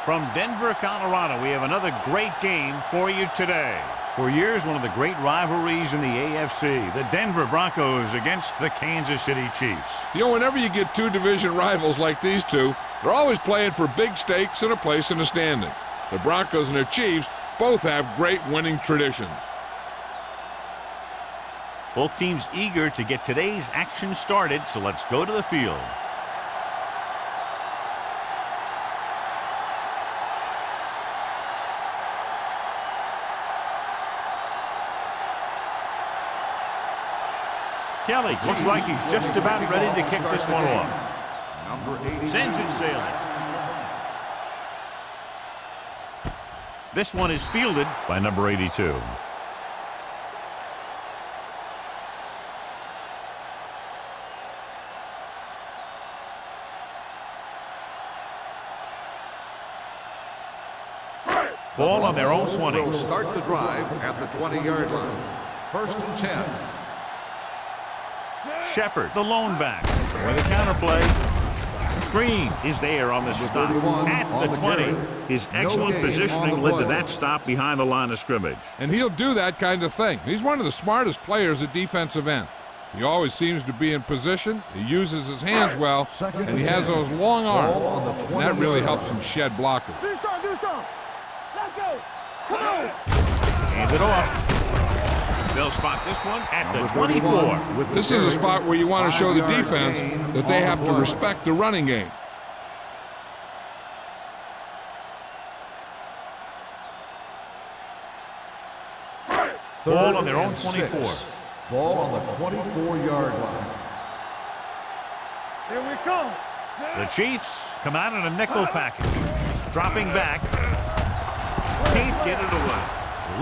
From Denver, Colorado, we have another great game for you today. For years, one of the great rivalries in the AFC, the Denver Broncos against the Kansas City Chiefs. You know, whenever you get two division rivals like these two, they're always playing for big stakes and a place in the standings. The Broncos and the Chiefs both have great winning traditions. Both teams eager to get today's action started, so let's go to the field. Kelly looks like he's just about ready to kick this one off. Sends it sailing. This one is fielded by number 82. Ball on their own 20. Will start the drive at the 20-yard line. 1st and 10. Shepard, the lone back, with a counterplay. Green is there on the stop at the 20. His excellent positioning led to that stop behind the line of scrimmage. And he'll do that kind of thing. He's one of the smartest players at defensive end. He always seems to be in position. He uses his hands well, and he has those long arms. And that really helps him shed blockers. Do something. Let's go. Come on. Hand it off. They'll spot this one at the 24. This is a spot where you want to show the defense that they have to respect the running game. Ball on their own 24. Ball on the 24-yard line. Here we come. The Chiefs come out in a nickel package. Dropping back. Can't get it away.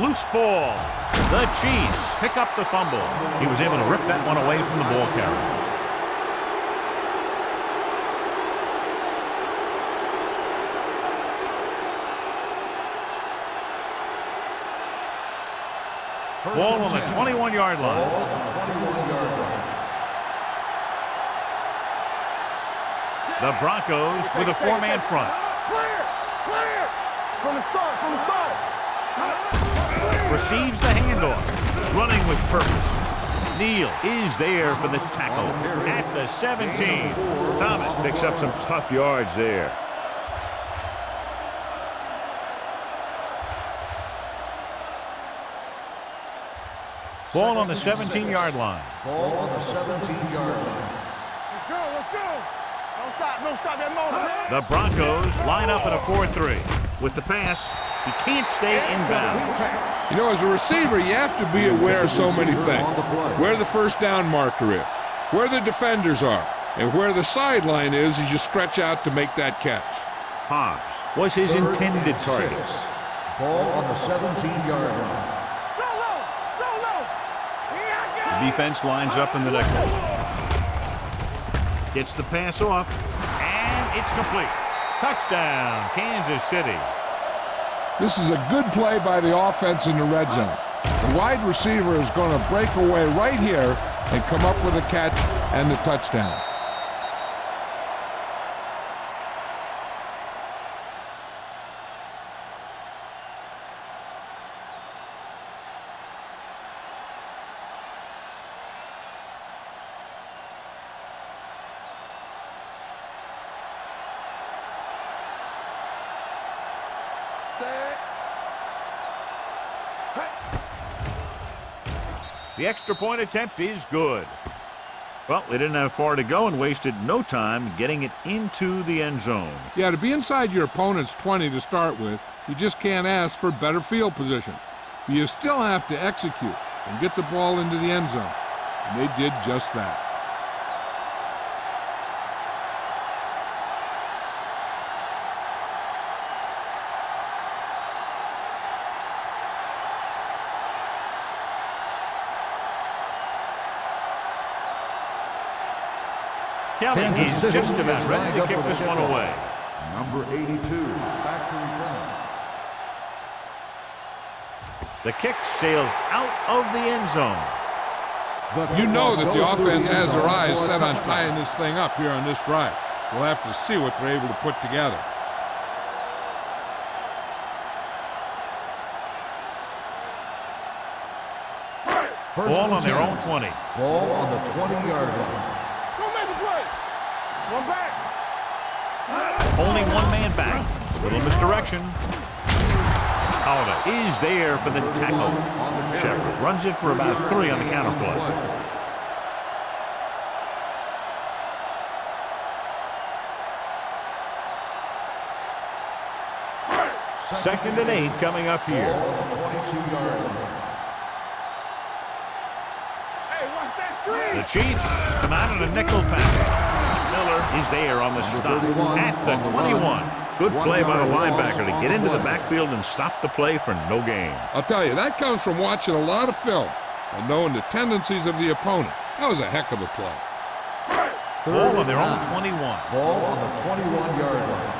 Loose ball. The Chiefs pick up the fumble. He was able to rip that one away from the ball carriers. Ball on the 21-yard line. Ball on the 21-yard line. The Broncos with a four-man front. Clear. From the start. Receives the handoff. Running with purpose. Neal is there for the tackle at the 17. Thomas picks up some tough yards there. Ball on the 17-yard line. Ball on the 17-yard line. Let's go. Don't stop that motor. The Broncos line up in a 4-3. With the pass, he can't stay inbounds. You know, as a receiver, you have to be aware of so many things. Where the first down marker is, where the defenders are, and where the sideline is as you stretch out to make that catch. Hobbs was his intended target. Ball on the 17-yard line. The defense lines up in the nickel. Gets the pass off, and it's complete. Touchdown, Kansas City. This is a good play by the offense in the red zone. The wide receiver is going to break away right here and come up with a catch and the touchdown. The extra point attempt is good. Well, they didn't have far to go and wasted no time getting it into the end zone. Yeah, to be inside your opponent's 20 to start with, you just can't ask for better field position. But you still have to execute and get the ball into the end zone. And they did just that. Kelly is just about ready to kick this one away. Number 82, back to return. The kick sails out of the end zone. You know that the offense has their eyes set on tying this thing up here on this drive. We'll have to see what they're able to put together. Ball on their own 20. Ball on the 20-yard line. Don't make the play. One back. Only one man back. A little misdirection. Holiday is there for the tackle. Shepard runs it for about 3 on the counter play. Second and 8 coming up here. Ball on the 22-yard line. Hey, watch that screen. The Chiefs come out in a nickel package. Miller is there on the stop at the 21. Good play by the linebacker to get into the backfield and stop the play for no gain. I'll tell you, that comes from watching a lot of film and knowing the tendencies of the opponent. That was a heck of a play. Ball on their own 21. Ball on the 21-yard line.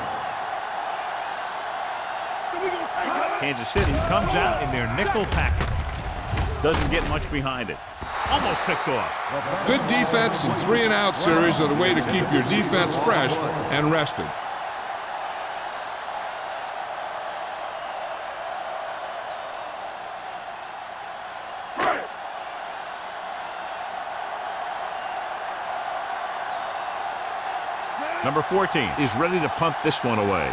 Kansas City comes out in their nickel package. Doesn't get much behind it. Almost picked off. Good defense and 3-and-out series are the way to keep your defense fresh and rested. Number 14 is ready to punt this one away.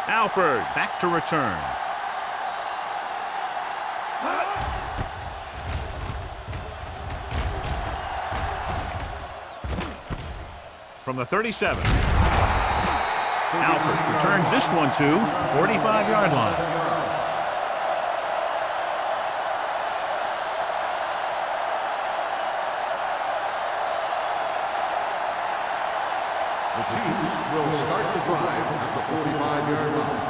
Alford back to return. From the 37. Alford returns this one to 45-yard line. The Chiefs will start the drive at the 45-yard line.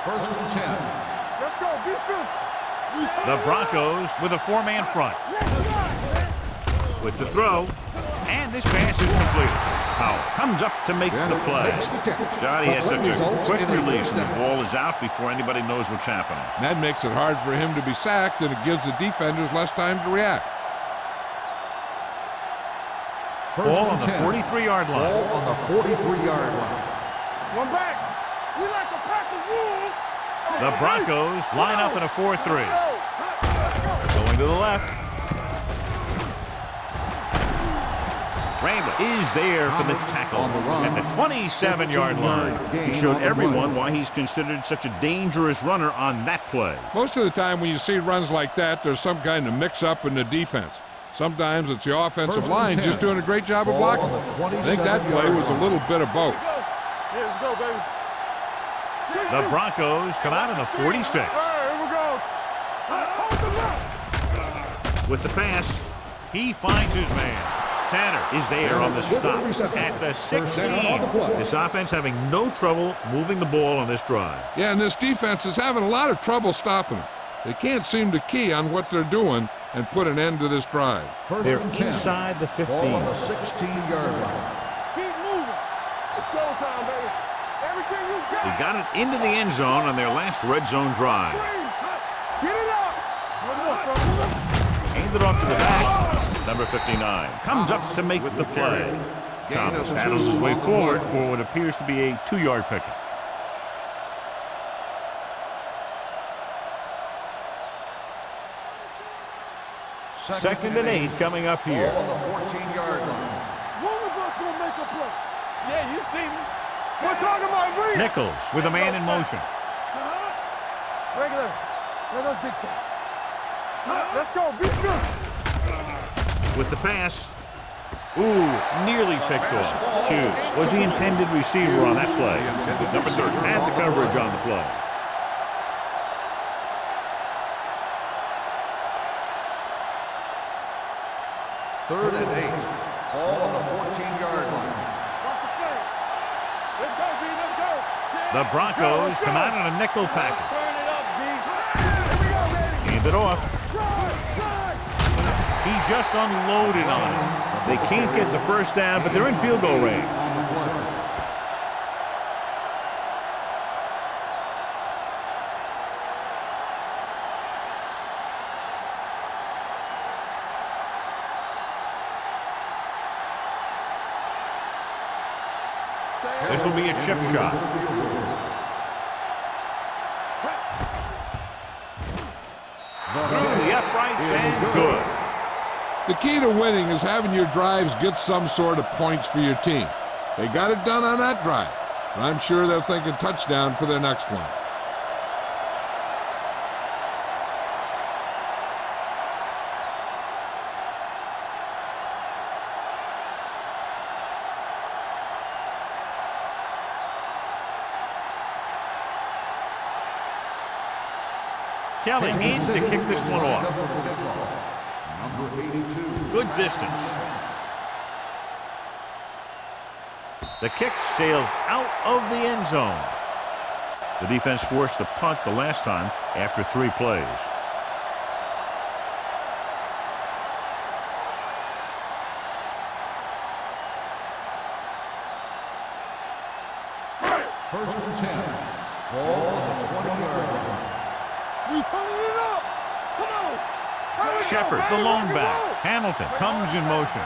First and 10. Let's go. Defense. The Broncos with a 4-man front. With the throw. And this pass is completed. Powell comes up to make the play. God, he has such a quick release, and the ball is out before anybody knows what's happening. That makes it hard for him to be sacked, and it gives the defenders less time to react. Ball on the 43-yard line. Ball on the 43-yard line. One back. We like a pack of wolves. The Broncos line up in a 4-3. Going to the left. Randall is there for the tackle at the 27-yard line. He showed everyone why he's considered such a dangerous runner on that play. Most of the time when you see runs like that, there's some kind of mix-up in the defense. Sometimes it's the offensive line just doing a great job of blocking. I think that play was a little bit of both. Here we go, baby. The Broncos come out in the 46. All right, here we go. Hold the left. With the pass, he finds his man. Tanner is there on the stop at the 16. This offense having no trouble moving the ball on this drive. Yeah, and this defense is having a lot of trouble stopping them. They can't seem to key on what they're doing and put an end to this drive. They're inside the 15. Ball on the 16-yard line. Keep moving. It's showtime, baby. Everything you got. They got it into the end zone on their last red zone drive. Get it up. Hand it off to the back. Number 59 comes up to make the play. Thomas paddles his way forward for what appears to be a 2-yard pickup. Second and 8 coming up here. Ball on the 14-yard line. One of us will make a play. Yeah, you see me. We're talking about me. Nichols with a man in motion. Regular. Let us big time. Let's go. Be good. With the pass. Ooh, nearly picked off. Hughes was the intended receiver on that play. Number 30 had the coverage on the play. Third and 8. Ball on the 14-yard line. Watch the play. Let's go, B. Let's go. The Broncos come out in a nickel package. Turn it up, B. Here we go, baby. Hand it off. Drive. He just unloaded on it. They can't get the first down, but they're in field goal range. On the play. This will be a chip shot. Through the uprights and good. The key to winning is having your drives get some sort of points for your team. They got it done on that drive, but I'm sure they're thinking touchdown for their next one. Kelly in to kick this one off. Number 82. Good distance. The kick sails out of the end zone. The defense forced to punt the last time after 3 plays. First and 10. Ball on the 20-yard line. We turning it up. Come on. Hurry Shepard, up, the baby, lone let me back. go. Hamilton comes in motion.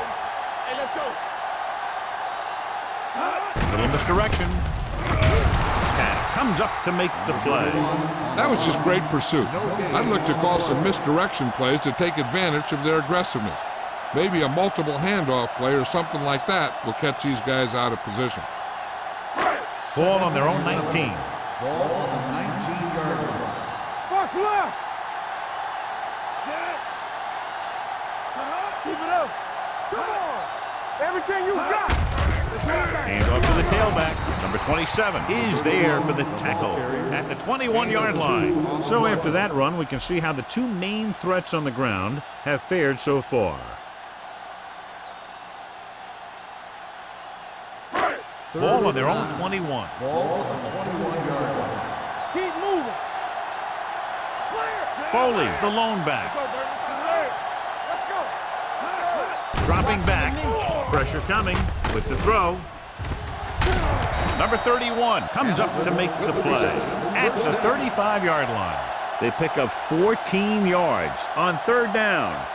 Hey, let's go. Little misdirection. And comes up to make the play. That was just great pursuit. I'd look to call some misdirection plays to take advantage of their aggressiveness. Maybe a multiple handoff play or something like that will catch these guys out of position. Ball on their own 19. Ball on the 19-yard line. Box left. Set. Keep it up. Come on. Everything you got. Hands off to the tailback. Number 27 is there for the tackle at the 21-yard line. So after that run, we can see how the 2 main threats on the ground have fared so far. Ball on their own 21. Ball on the 21-yard line. Keep moving. Foley, the lone back. Let's go. Dropping back. Pressure coming with the throw. Number 31 comes up to make the play at the 35-yard line. They pick up 14 yards on 3rd down.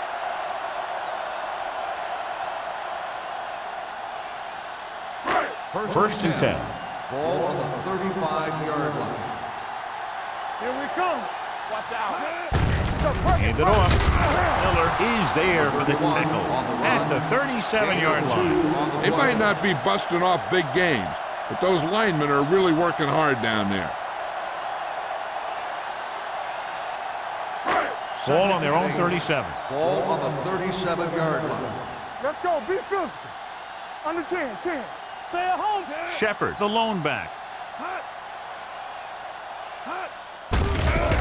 First and 10. Ball on the 35-yard line. Here we come. Watch out. Hand it off. Miller is there for the tackle at the 37-yard line. They might not be busting off big games, but those linemen are really working hard down there. Ball on their own 37. Ball on the 37-yard line. Let's go. Be physical. Under 10. Stay at home. Shepard, the lone back.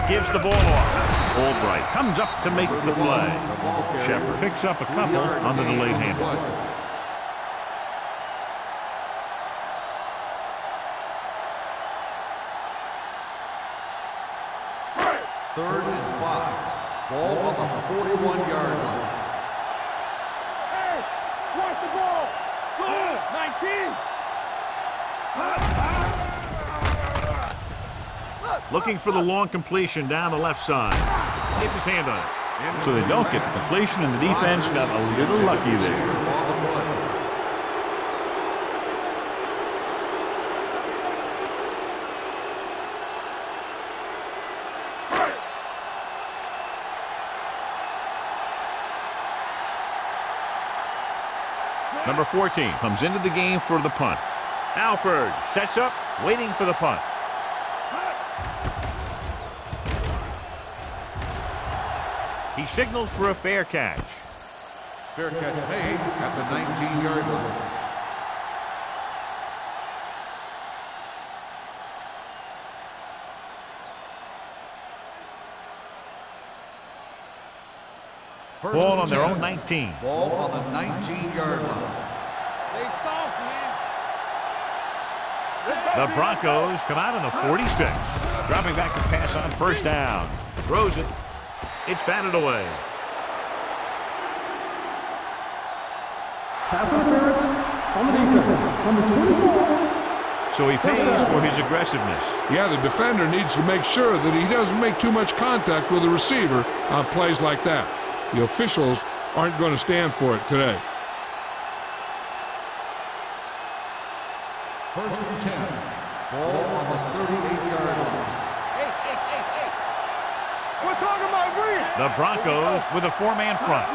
Gives the ball off. Albright comes up to make the play. Shepard picks up a couple on the delayed handoff. Third and 5. Ball on the 41-yard line. Hey, watch the ball. Good. 19. Looking for the long completion down the left side. Gets his hand on it. So they don't get the completion, and the defense got a little lucky there. Number 14 comes into the game for the punt. Alford sets up, waiting for the punt. He signals for a fair catch. Fair catch made at the 19-yard line. Ball on their own 19. Ball on the 19-yard line. They soft, man. The Broncos come out in the 46. Dropping back to pass on 1st down. Throws it. It's batted away. Pass interference on the defense. Number 24. So he pays for his aggressiveness. Yeah, the defender needs to make sure that he doesn't make too much contact with the receiver on plays like that. The officials aren't going to stand for it today. First and 10. Ball on the 38-yard line. We're talking about Reed. The Broncos with a 4-man front.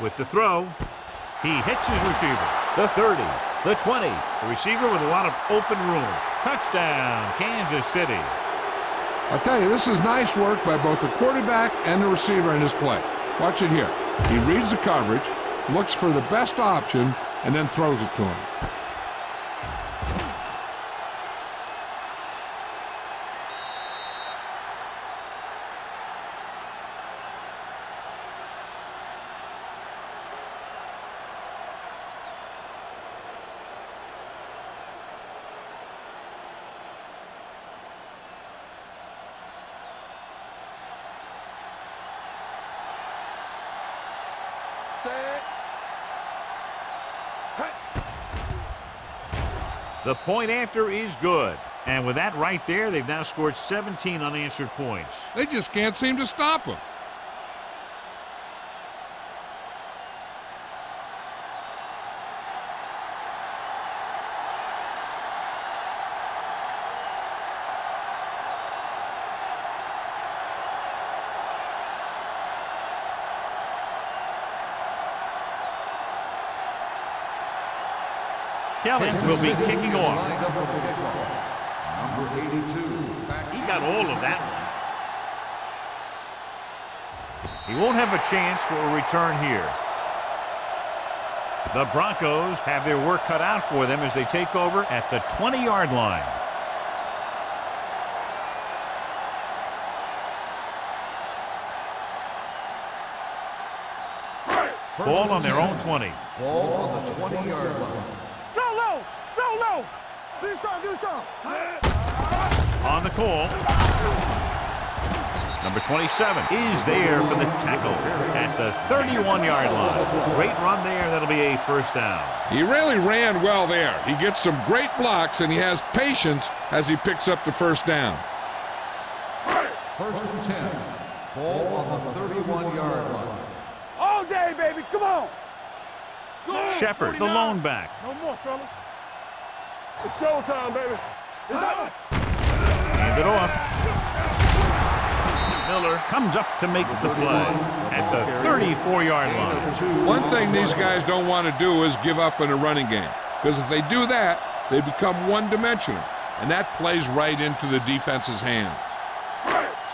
With the throw, he hits his receiver. The 30, the 20. The receiver with a lot of open room. Touchdown, Kansas City. I'll tell you, this is nice work by both the quarterback and the receiver in his play. Watch it here. He reads the coverage, looks for the best option, and then throws it to him. The point after is good. And with that right there, they've now scored 17 unanswered points. They just can't seem to stop him. Kelly will be kicking off. Lined up for the kickoff. Number 82. He got all of that one. He won't have a chance for a return here. The Broncos have their work cut out for them as they take over at the 20-yard line. Ball on their own 20. Ball on the 20-yard line. Solo! Solo! Do some! On the call. Number 27 is there for the tackle at the 31-yard line. Great run there. That'll be a first down. He really ran well there. He gets some great blocks, and he has patience as he picks up the first down. First and 10. Ball on the 31-yard line. All day, baby. Come on. Shepard, the lone back. No more, fella. It's showtime, baby. It's up. Hand it off. Miller comes up to make the play at the 34-yard line. One thing these guys don't want to do is give up in a running game, because if they do that, they become one-dimensional, and that plays right into the defense's hands.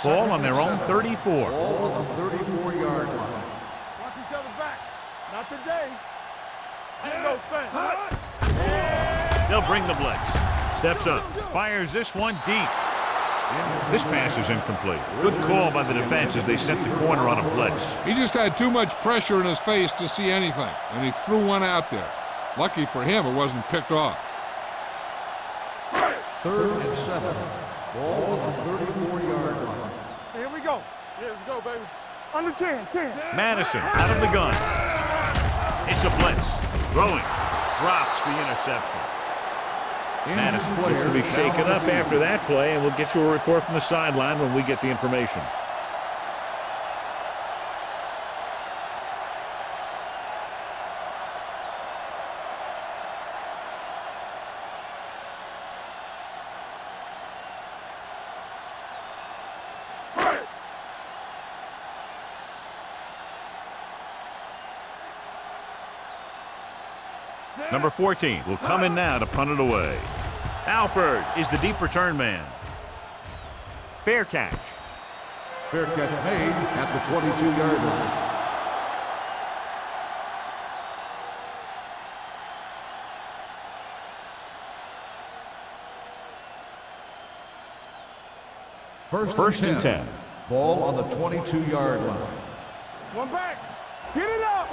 Ball on their own 34. Ball on the 34-yard line. Watch each other back. Not today. No thing. They'll bring the blitz. Steps up. Fires this one deep. This pass is incomplete. Good call by the defense as they set the corner on a blitz. He just had too much pressure in his face to see anything, and he threw one out there. Lucky for him, it wasn't picked off. 3rd and 7. Ball on the 34-yard line. Here we go. Here we go, baby. Under 10. Madison out of the gun. It's a blitz. Throwing. Drops the interception. Madison looks to be shaken up after that play, and we'll get you a report from the sideline when we get the information. Number 14 will come in now to punt it away. Alford is the deep return man. Fair catch. Fair catch made at the 22-yard line. First and 10. Ball on the 22-yard line. One back. Get it up.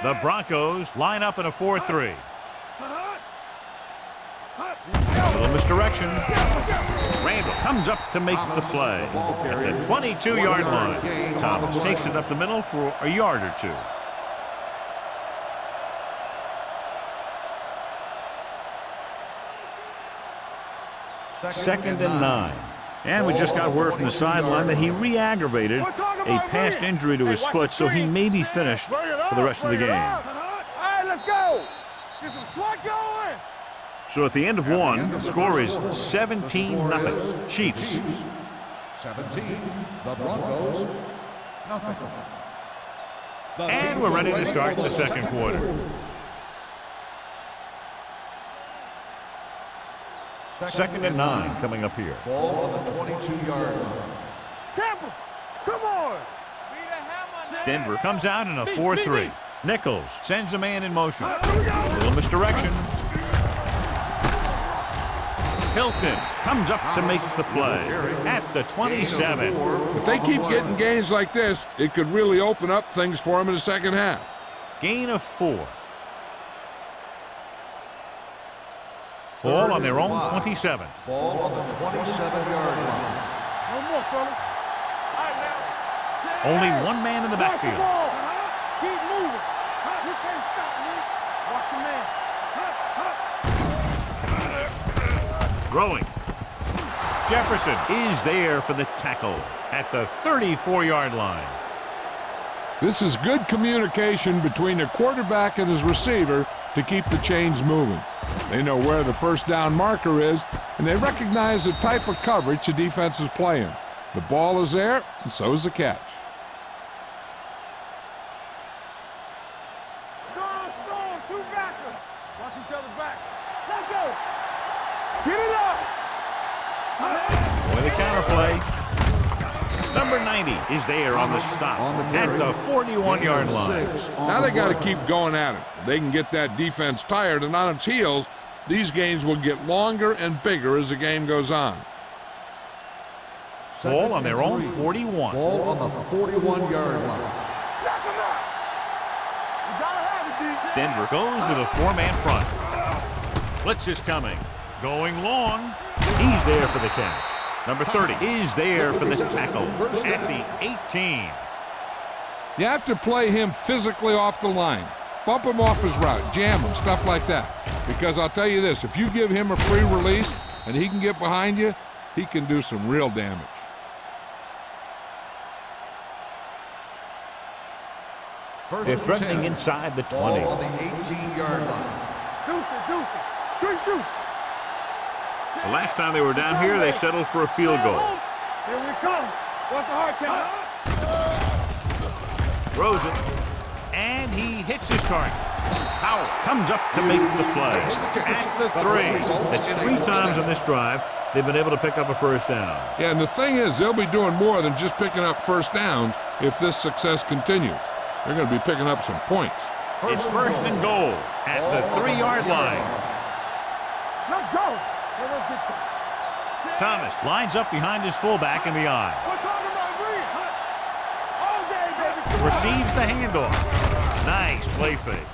The Broncos line up in a 4-3. A little misdirection. Randall comes up to make the play at the 22-yard line. Thomas takes it up the middle for a yard or two. Second and 9. And we just got word from the sideline that he re-aggravated a past injury to his foot, so he may be finished for the rest of the game. All right, let's go. Get some sweat going. So at the end of one, the score is 17-0. Chiefs. 17. The Broncos. Nothing. And we're ready to start the second quarter. Second and 9 coming up here. Ball on the 22-yard line. Tampa, come on. Denver comes out in a 4-3. Nichols sends a man in motion. A little misdirection. Hilton comes up to make the play at the 27. If they keep getting gains like this, it could really open up things for them in the second half. Gain of 4. Ball on their own 27. Ball on the 27-yard line. No more, fellas. All right, now. Only one man in the backfield. Keep moving. You can't stop me. Watch your man. Throwing. Jefferson is there for the tackle at the 34-yard line. This is good communication between the quarterback and his receiver to keep the chains moving. They know where the first down marker is, and they recognize the type of coverage the defense is playing. The ball is there, and so is the catch. Strong, two backers. Watch each other back. Let's go. Get it up. Boy, the counterplay. Number 90 is there on the stop at the 41-yard line. Now they got to keep going at it. They can get that defense tired and on its heels. These gains will get longer and bigger as the game goes on. Ball on their own 41. Ball on the 41-yard line. Knock him out. You gotta have it, D. Denver goes with a 4-man front. Blitz is coming. Going long. He's there for the catch. Number 30 is there for the tackle at the 18. You have to play him physically off the line. Bump him off his route, jam him, stuff like that. Because I'll tell you this, if you give him a free release and he can get behind you, he can do some real damage. They're threatening inside the 20. Ball on the 18-yard line. Deuce. Good shoot. The last time they were down here, they settled for a field goal. Here we come. What's the hard count? Throws it, and he hits his target. Howell comes up to make the play at the 3. That's 3 times on this drive they've been able to pick up a first down. Yeah, and the thing is, they'll be doing more than just picking up first downs if this success continues. They're going to be picking up some points. It's first and goal at the 3-yard line. Let's go. Thomas lines up behind his fullback in the eye. We're talking about green. All day, baby. Receives the handoff. Nice play fake.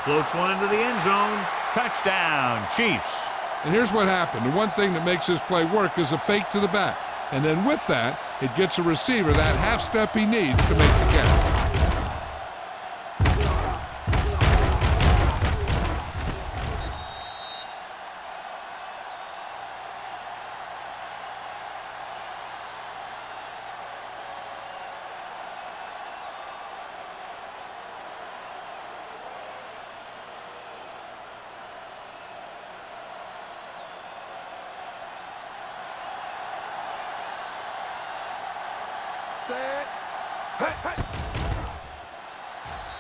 Floats one into the end zone. Touchdown, Chiefs. And here's what happened. The one thing that makes this play work is a fake to the back. And then with that, it gets a receiver that half step he needs to make the catch.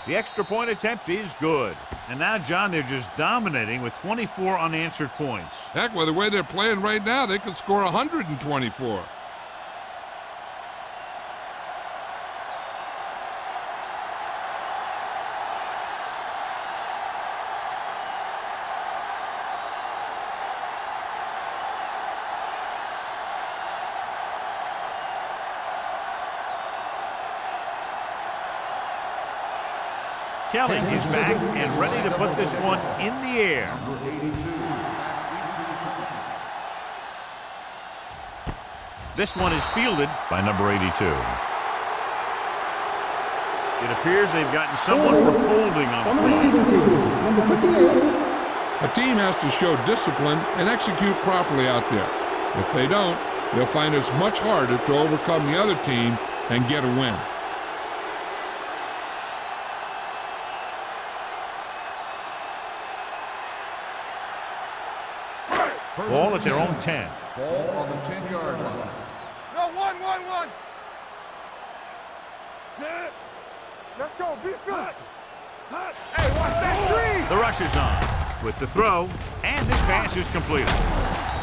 The extra point attempt is good. And now, John, they're just dominating with 24 unanswered points. Heck, with the way they're playing right now, they could score 124. Kelly is back and ready to put this one in the air. This one is fielded by number 82. It appears they've gotten someone for holding on the receiving team, number 58. A team has to show discipline and execute properly out there. If they don't, they'll find it's much harder to overcome the other team and get a win. Ball at their own 10. Ball on the 10-yard line. No, one. Set. Let's go. Be physical. Hey, watch that screen. The rush is on with the throw, and this pass is completed.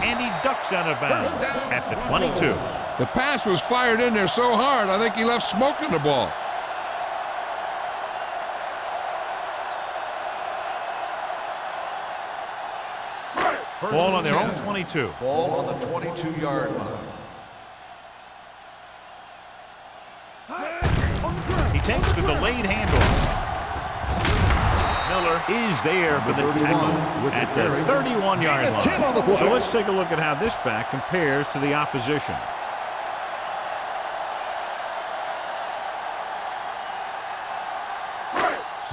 And he ducks out of bounds at the 22. The pass was fired in there so hard, I think he left smoke in the ball. Ball on their own 22. Ball on the 22-yard line. He takes the delayed handoff. Miller is there for the tackle at the 31-yard line. So let's take a look at how this back compares to the opposition.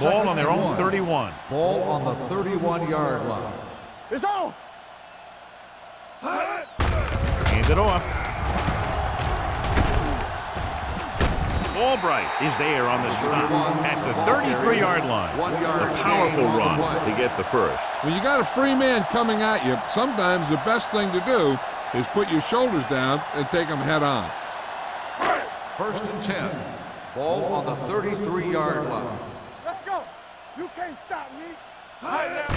Ball on their own 31. Ball on the 31-yard line. It's on. Hand it off. Albright is there on the stop at the 33-yard line. A powerful run to get the first. When you got a free man coming at you, sometimes the best thing to do is put your shoulders down and take them head on. 1st and 10. Ball on the 33-yard line. Let's go. You can't stop me.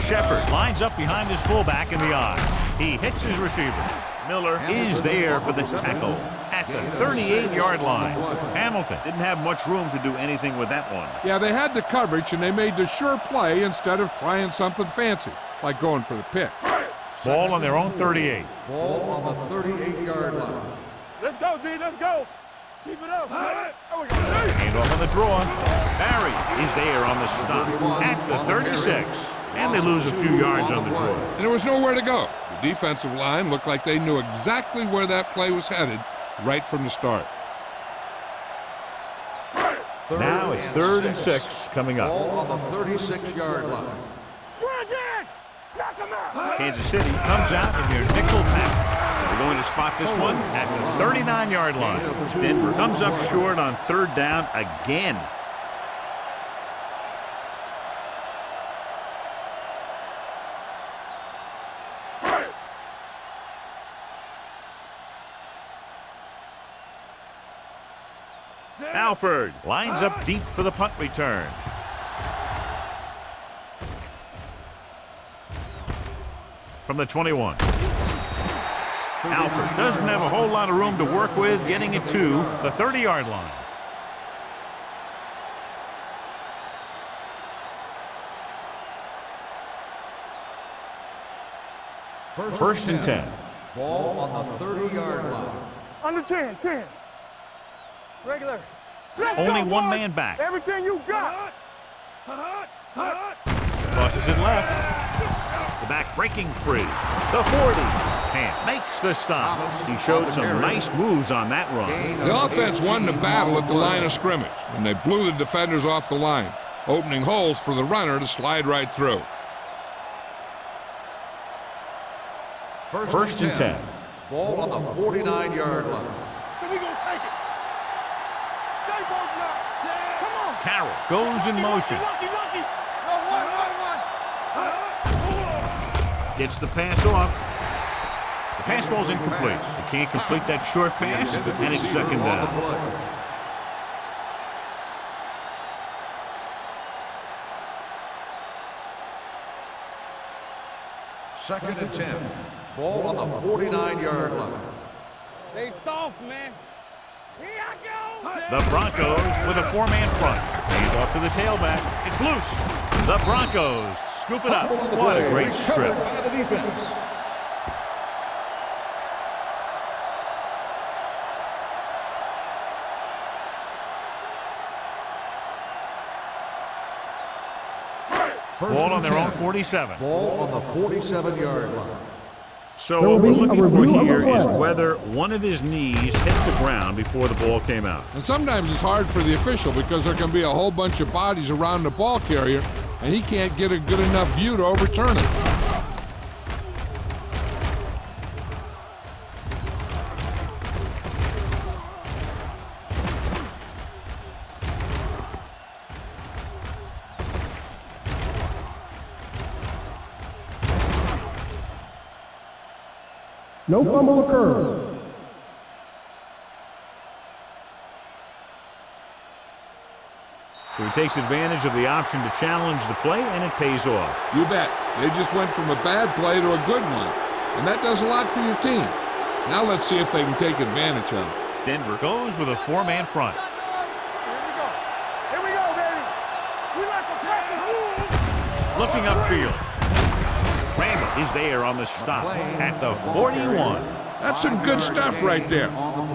Shepard lines up behind his fullback in the I. He hits his receiver. Miller is there for the tackle at the 38-yard line. Hamilton didn't have much room to do anything with that one. Yeah, they had the coverage, and they made the sure play instead of trying something fancy, like going for the pick. Ball on their own 38. Ball on the 38-yard line. Let's go, D. Let's go. Keep it up. Hand off on the draw. Barry is there on the stop at the 36. And they lose a few yards on the draw. And there was nowhere to go. The defensive line looked like they knew exactly where that play was headed right from the start. Now it's 3rd and 6 coming up. Ball on the 36-yard line. Knock him out. Kansas City comes out in their nickel pack. They're going to spot this one at the 39-yard line. Denver comes up short on 3rd down again. Alford lines up deep for the punt return. From the 21. Alford doesn't have a whole lot of room to work with, getting it to the 30-yard line. First and 10. Ball on the 30-yard line. Under 10. Regular. Only one man back. Everything you got. Crosses it left. The back breaking free. The 40. And makes the stop. He showed some nice moves on that run. The offense won the battle at the line of scrimmage when they blew the defenders off the line, opening holes for the runner to slide right through. First and 10. Ball on the 49-yard line. So we gonna take it. Stay both now. Come on. Carroll goes in motion. Lucky. No, one. Gets the pass off. The pass ball's incomplete. They can't complete that short pass, and it's 2nd down. 2nd and 10. Ball on the 49-yard line. They soft, man. Here I go. The Broncos with a 4-man front. Hands off to the tailback. It's loose. The Broncos scoop it up. What a great strip. By the defense. Ball on their own 47. Ball on the 47-yard line. So what we're looking for here is whether one of his knees hit the ground before the ball came out. And sometimes it's hard for the official because there can be a whole bunch of bodies around the ball carrier, and he can't get a good enough view to overturn it. No fumble occurred. So he takes advantage of the option to challenge the play, and it pays off. You bet. They just went from a bad play to a good one, and that does a lot for your team. Now let's see if they can take advantage of it. Denver goes with a 4-man front. Here we go, baby. We like to practice. Looking upfield. Randall is there on the stop at the 41. That's some good stuff right there.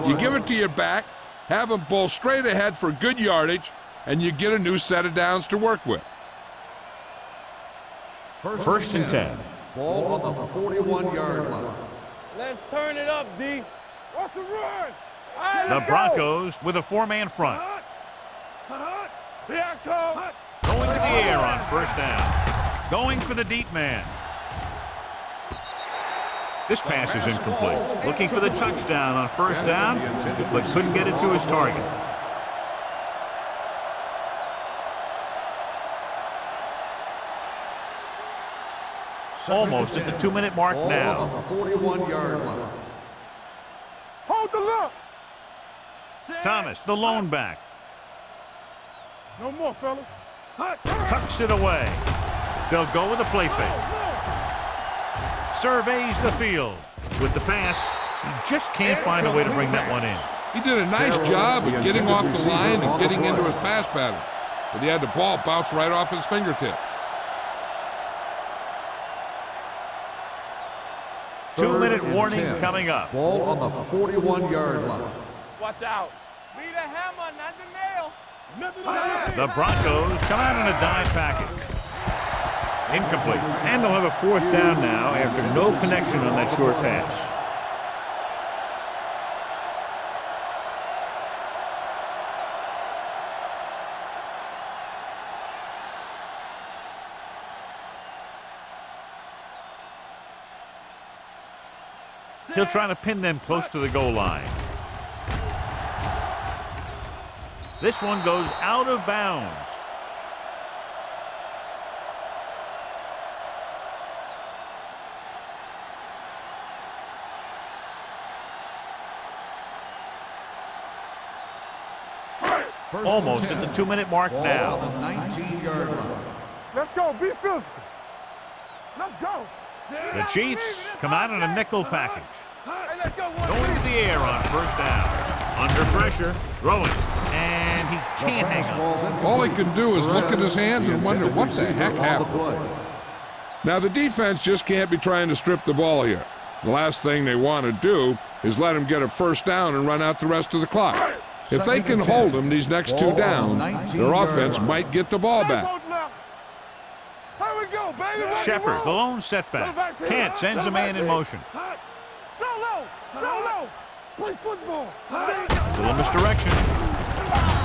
You give it to your back, have him bowl straight ahead for good yardage, and you get a new set of downs to work with. First and 10. Ball on the 41-yard line. Let's turn it up, D. What's the run? All right, The let's go. Broncos with a 4-man front. Here I come. Going to the air on first down. Going for the deep man. This pass is incomplete. Looking for the touchdown on first down, but couldn't get it to his target. Almost at the 2-minute mark Ball now. on the 41-yard line. Hold the look. Thomas, the lone back, No more, fellas. tucks it away. They'll go with a play fake. Surveys the field. With the pass, he just can't find a way to bring that one in. He did a nice job of getting off the line and getting into his pass pattern, but he had the ball bounce right off his fingertips. 2-minute warning coming up. Ball on the 41-yard line. Watch out. Be the hammer, not the nail. Nothing to say. The Broncos come out in a dime package. Incomplete. And they'll have a 4th down now after no connection on that short pass. He'll try to pin them close to the goal line. This one goes out of bounds. Almost at the 2-minute mark Ball now. on the 19-yard line. Let's go. Be physical. Let's go. The Chiefs come out in a nickel package. Hey, let's go. Going to the air on first down. Under pressure, throwing, and he can't hang on. All he can do is look at his hands and wonder what the heck happened. Now, the defense just can't be trying to strip the ball here. The last thing they want to do is let him get a first down and run out the rest of the clock. If they can hold him these next 2 downs, their offense might get the ball back. Here we go, baby. Shepard, the lone setback. Kent sends a man in motion. Throw low. Throw low. Play football. Little misdirection.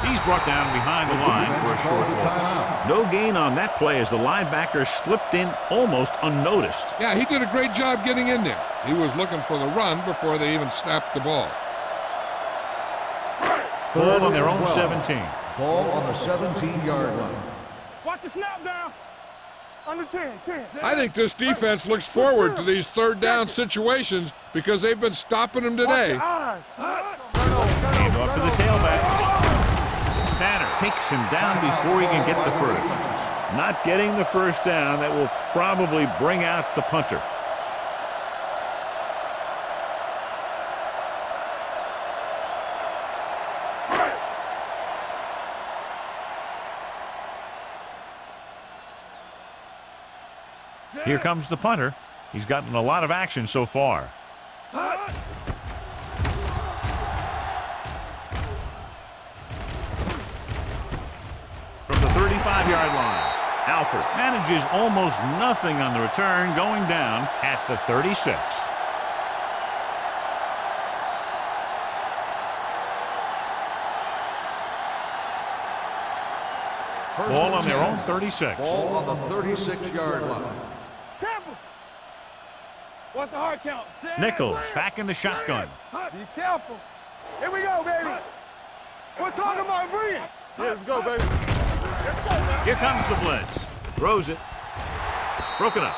He's brought down behind the line for a short loss. No gain on that play as the linebacker slipped in almost unnoticed. Yeah, he did a great job getting in there. He was looking for the run before they even snapped the ball. Ball on their own 17. Ball on the 17-yard line. Watch the snap down. Under 10. I think this defense looks forward to these 3rd down situations because they've been stopping them today. Eyes. Hand off to the tailback. Tanner takes him down before he can get the first. Not getting the first down, that will probably bring out the punter. Here comes the punter. He's gotten a lot of action so far. From the 35-yard line, Alford manages almost nothing on the return, going down at the 36. Ball on their own 36. Ball on the 36-yard line. Careful. What's the hard count? Nichols back in the shotgun. Be careful. Here we go, baby. We're talking about breathing. Yeah, let's go, baby. Let's go now. Here comes the blitz. Throws it. Broken up.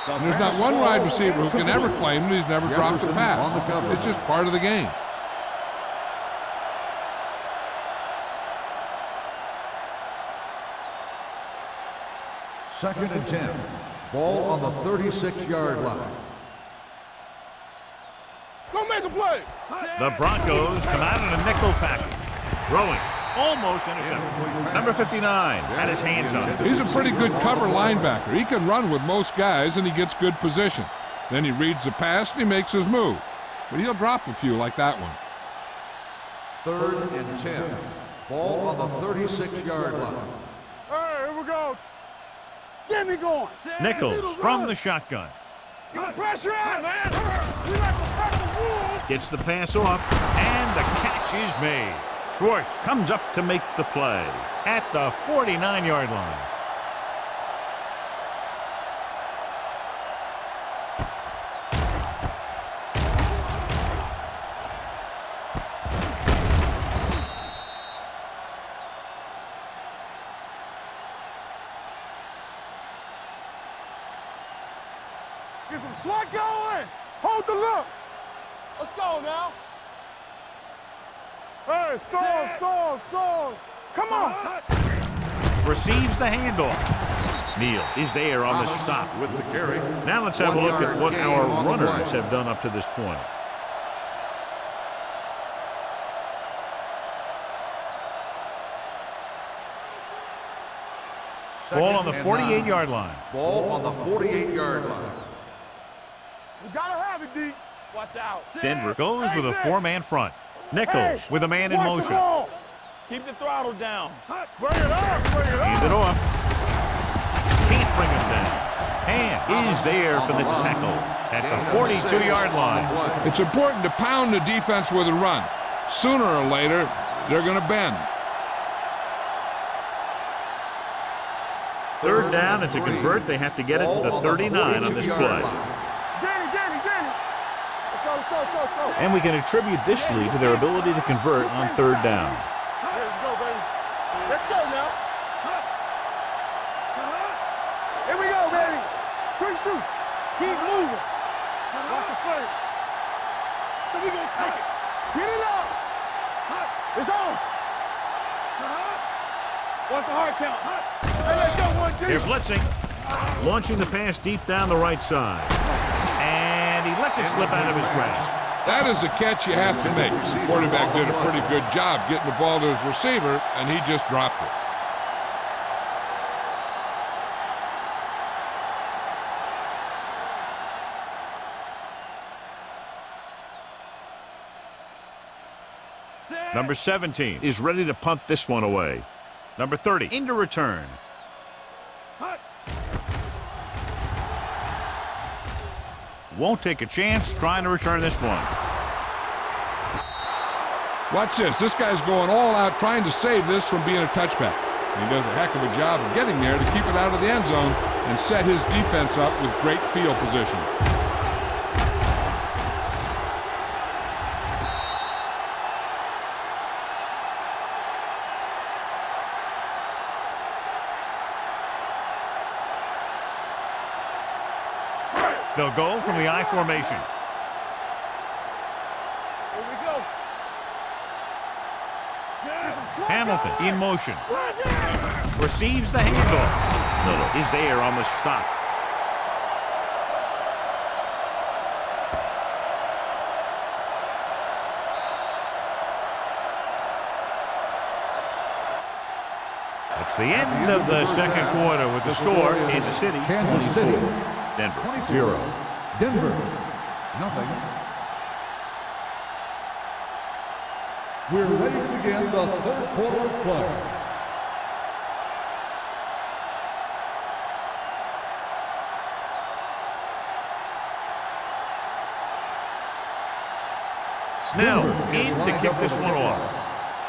And there's not one wide receiver who can ever claim that he's never dropped a pass. It's just part of the game. 2nd and 10. Ball on the 36-yard line. Go make a play. The Broncos come out in a nickel package. Throwing. Almost intercepted. Number 59 had his hands on it. He's a pretty good cover linebacker. He can run with most guys, and he gets good position. Then he reads the pass, and he makes his move. But he'll drop a few like that one. 3rd and 10. Ball on the 36-yard line. All right, here we go. Get me going. Nichols from the shotgun. Get the pressure out, man. We like the pressure rules. Gets the pass off, and the catch is made. Schwartz comes up to make the play at the 49-yard line. Get some slot going. Hold the look. Let's go now. Hey, stall. Come on. Receives the handoff. Neal is there on the stop with the carry. Now let's have a look at what our runners have done up to this point. Ball on the 48-yard line. Ball on the 48-yard line. We gotta have it, D. Watch out. Denver goes with a four-man front. Nichols with a man in motion. Keep the throttle down. Bring it up. Hand it off. Can't bring him down. And is there for the tackle at the 42-yard line. It's important to pound the defense with a run. Sooner or later, they're going to bend. 3rd down, and to convert, they have to get it to the 39 on this play. Danny. Let's go. And we can attribute this lead to their ability to convert on 3rd down. Let's go, baby. Let's go now. Here we go, baby. Quick shoot. Keep moving. Watch the play. So we gonna take it. Get it up. It's on. Watch the hard count. Hey, let's go, 1G. They're blitzing. Launching the pass deep down the right side. And he lets it slip out of his grasp. That is a catch you have to make. The quarterback did a pretty good job getting the ball to his receiver, and he just dropped it. Number 17 is ready to punt this one away. Number 30 into return. Won't take a chance trying to return this one. Watch this. This guy's going all out trying to save this from being a touchback. He does a heck of a job of getting there to keep it out of the end zone and set his defense up with great field position. They'll go from the I formation. Here we go. Hamilton in motion. Receives the handoff. Little is there on the stop. It's the end of the second quarter with the score Kansas City Kansas City 24. Denver 0. Denver, nothing. We're ready to begin the 3rd quarter of play. Snell in to kick this one off.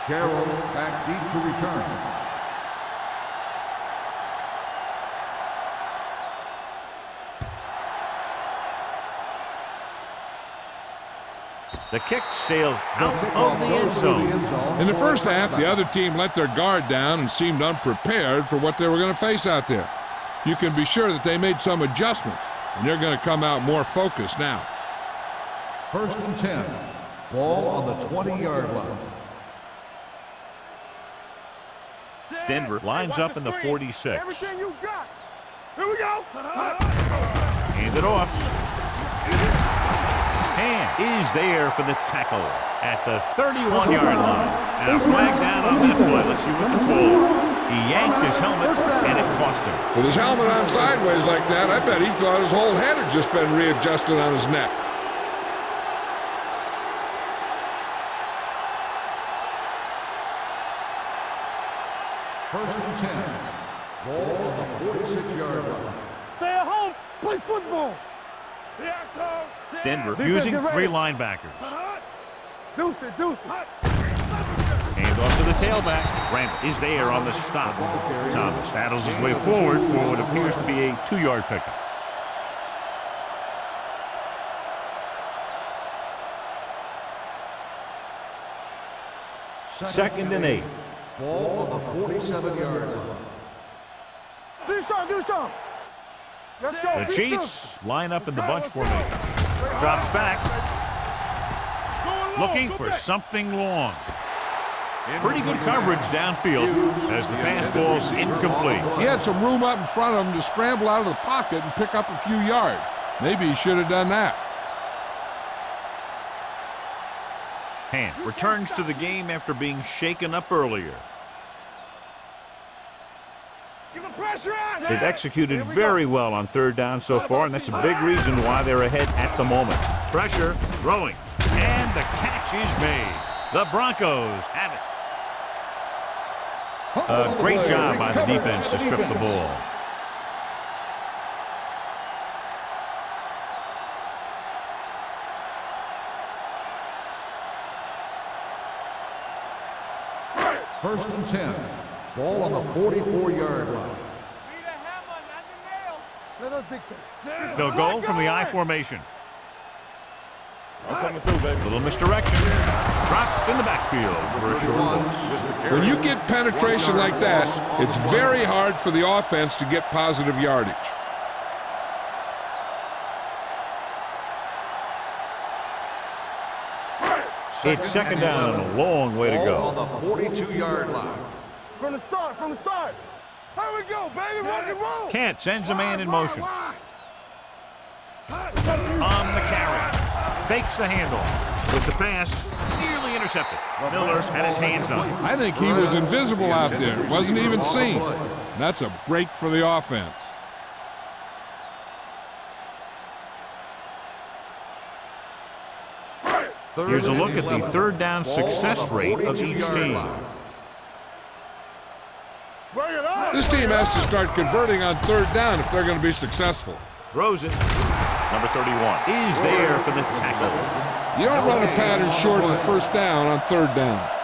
Carroll back deep to return. The kick sails out of the end zone. In the first half, the other team let their guard down and seemed unprepared for what they were going to face out there. You can be sure that they made some adjustments, and they're going to come out more focused now. 1st and 10. Ball on the 20-yard line. Denver lines up in the 46. Everything you got. Here we go. Hand it off. Hand is there for the tackle at the 31-yard line. And a flag down on that play. Let's see what the toll is. He yanked his helmet, and it cost him. With his helmet on sideways like that, I bet he thought his whole head had just been readjusted on his neck. First and 10. Ball on the 46-yard line. Stay at home. Play football. Denver using three linebackers. Deuce it, deuce it. Hand off to the tailback. Grant is there on the stop. Thomas battles his way forward for what appears to be a 2-yard pickup. Second and 8. Ball on the 47-yard line. Do something. Let's go. The Chiefs line up in the bunch formation. Drops back. Looking for something long. Pretty good coverage downfield as the pass falls incomplete. He had some room up in front of him to scramble out of the pocket and pick up a few yards. Maybe he should have done that. Hand returns to the game after being shaken up earlier. They've executed very well on third down so far, and that's a big reason why they're ahead at the moment. Pressure, throwing, and the catch is made. The Broncos have it. A great job by the defense to strip the ball. First and 10. Ball on the 44-yard line. Let us dictate. They'll go from the I formation. Little misdirection. Dropped in the backfield for a short loss. When you get penetration like that, it's very hard for the offense to get positive yardage. It's second down and a long way to Ball on go. the 42-yard line. From the start. Here we go, baby. Rock and roll. Kent sends a man in motion. On the carry. Fakes the handoff. With the pass, nearly intercepted. Miller had his hands on it. I think he was invisible out there. Wasn't even seen. That's a break for the offense. Here's a look at the third down success rate of each team. This team has to start converting on third down if they're going to be successful. Throws it. Number 31 is there for the tackle. You don't run a pattern short of the first down on third down.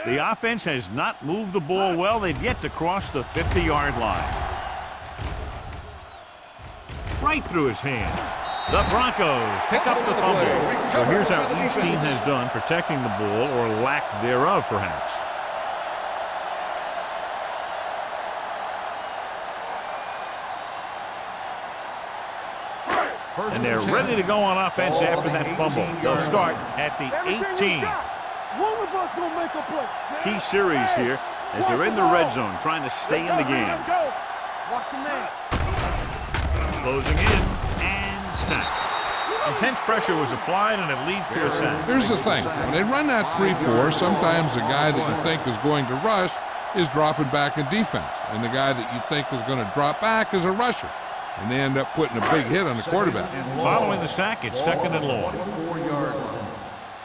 The offense has not moved the ball well. They've yet to cross the 50-yard line. Right through his hands. The Broncos pick up the fumble. So here's how each team has done protecting the ball, or lack thereof, perhaps. And they're ready to go on offense after that fumble. They'll start at the 18. One of us gonna make a play. Key series here as they're in the red zone trying to stay in the game. Watch your man. Closing in and sack. Intense pressure was applied and it leads to a sack. Here's the thing. When they run that 3-4, sometimes the guy that you think is going to rush is dropping back in defense. And the guy that you think is going to drop back is a rusher. And they end up putting a big hit on the quarterback. Following the sack, it's second and long. 4-yard line.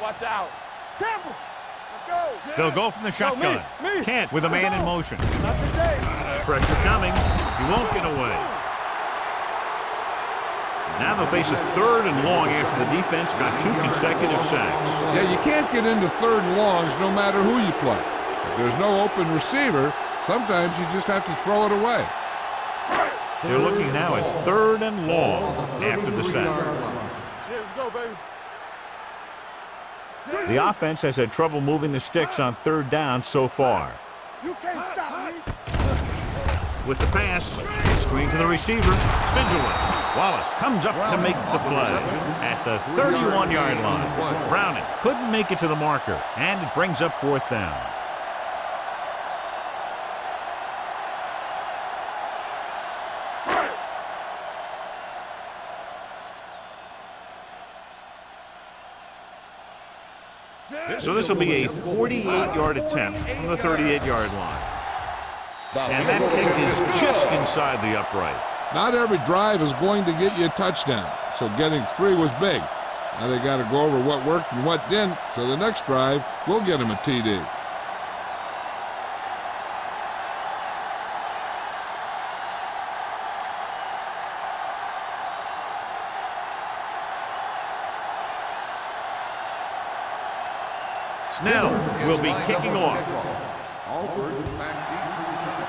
Watch out. Temple. Let's go. They'll go from the shotgun. me. Kent with a man in motion. Not today. Pressure coming. He won't get away. Now they'll face a third and long after the defense got 2 consecutive sacks. Yeah, you can't get into third and longs no matter who you play. If there's no open receiver, sometimes you just have to throw it away. They're looking now at third and long after the sack. Here we go, baby. The offense has had trouble moving the sticks on third down so far. You can't stop me. with the pass. Screen to the receiver. Spins away. Wallace comes up to make the play at the 31-yard line. Browning couldn't make it to the marker, and it brings up 4th down. So this will be a 48-yard attempt from the 38-yard line. And that kick is just inside the upright. Not every drive is going to get you a touchdown, so getting 3 was big. Now they got to go over what worked and what didn't, so the next drive will get them a TD. Snell will be kicking off. Alford back deep to return.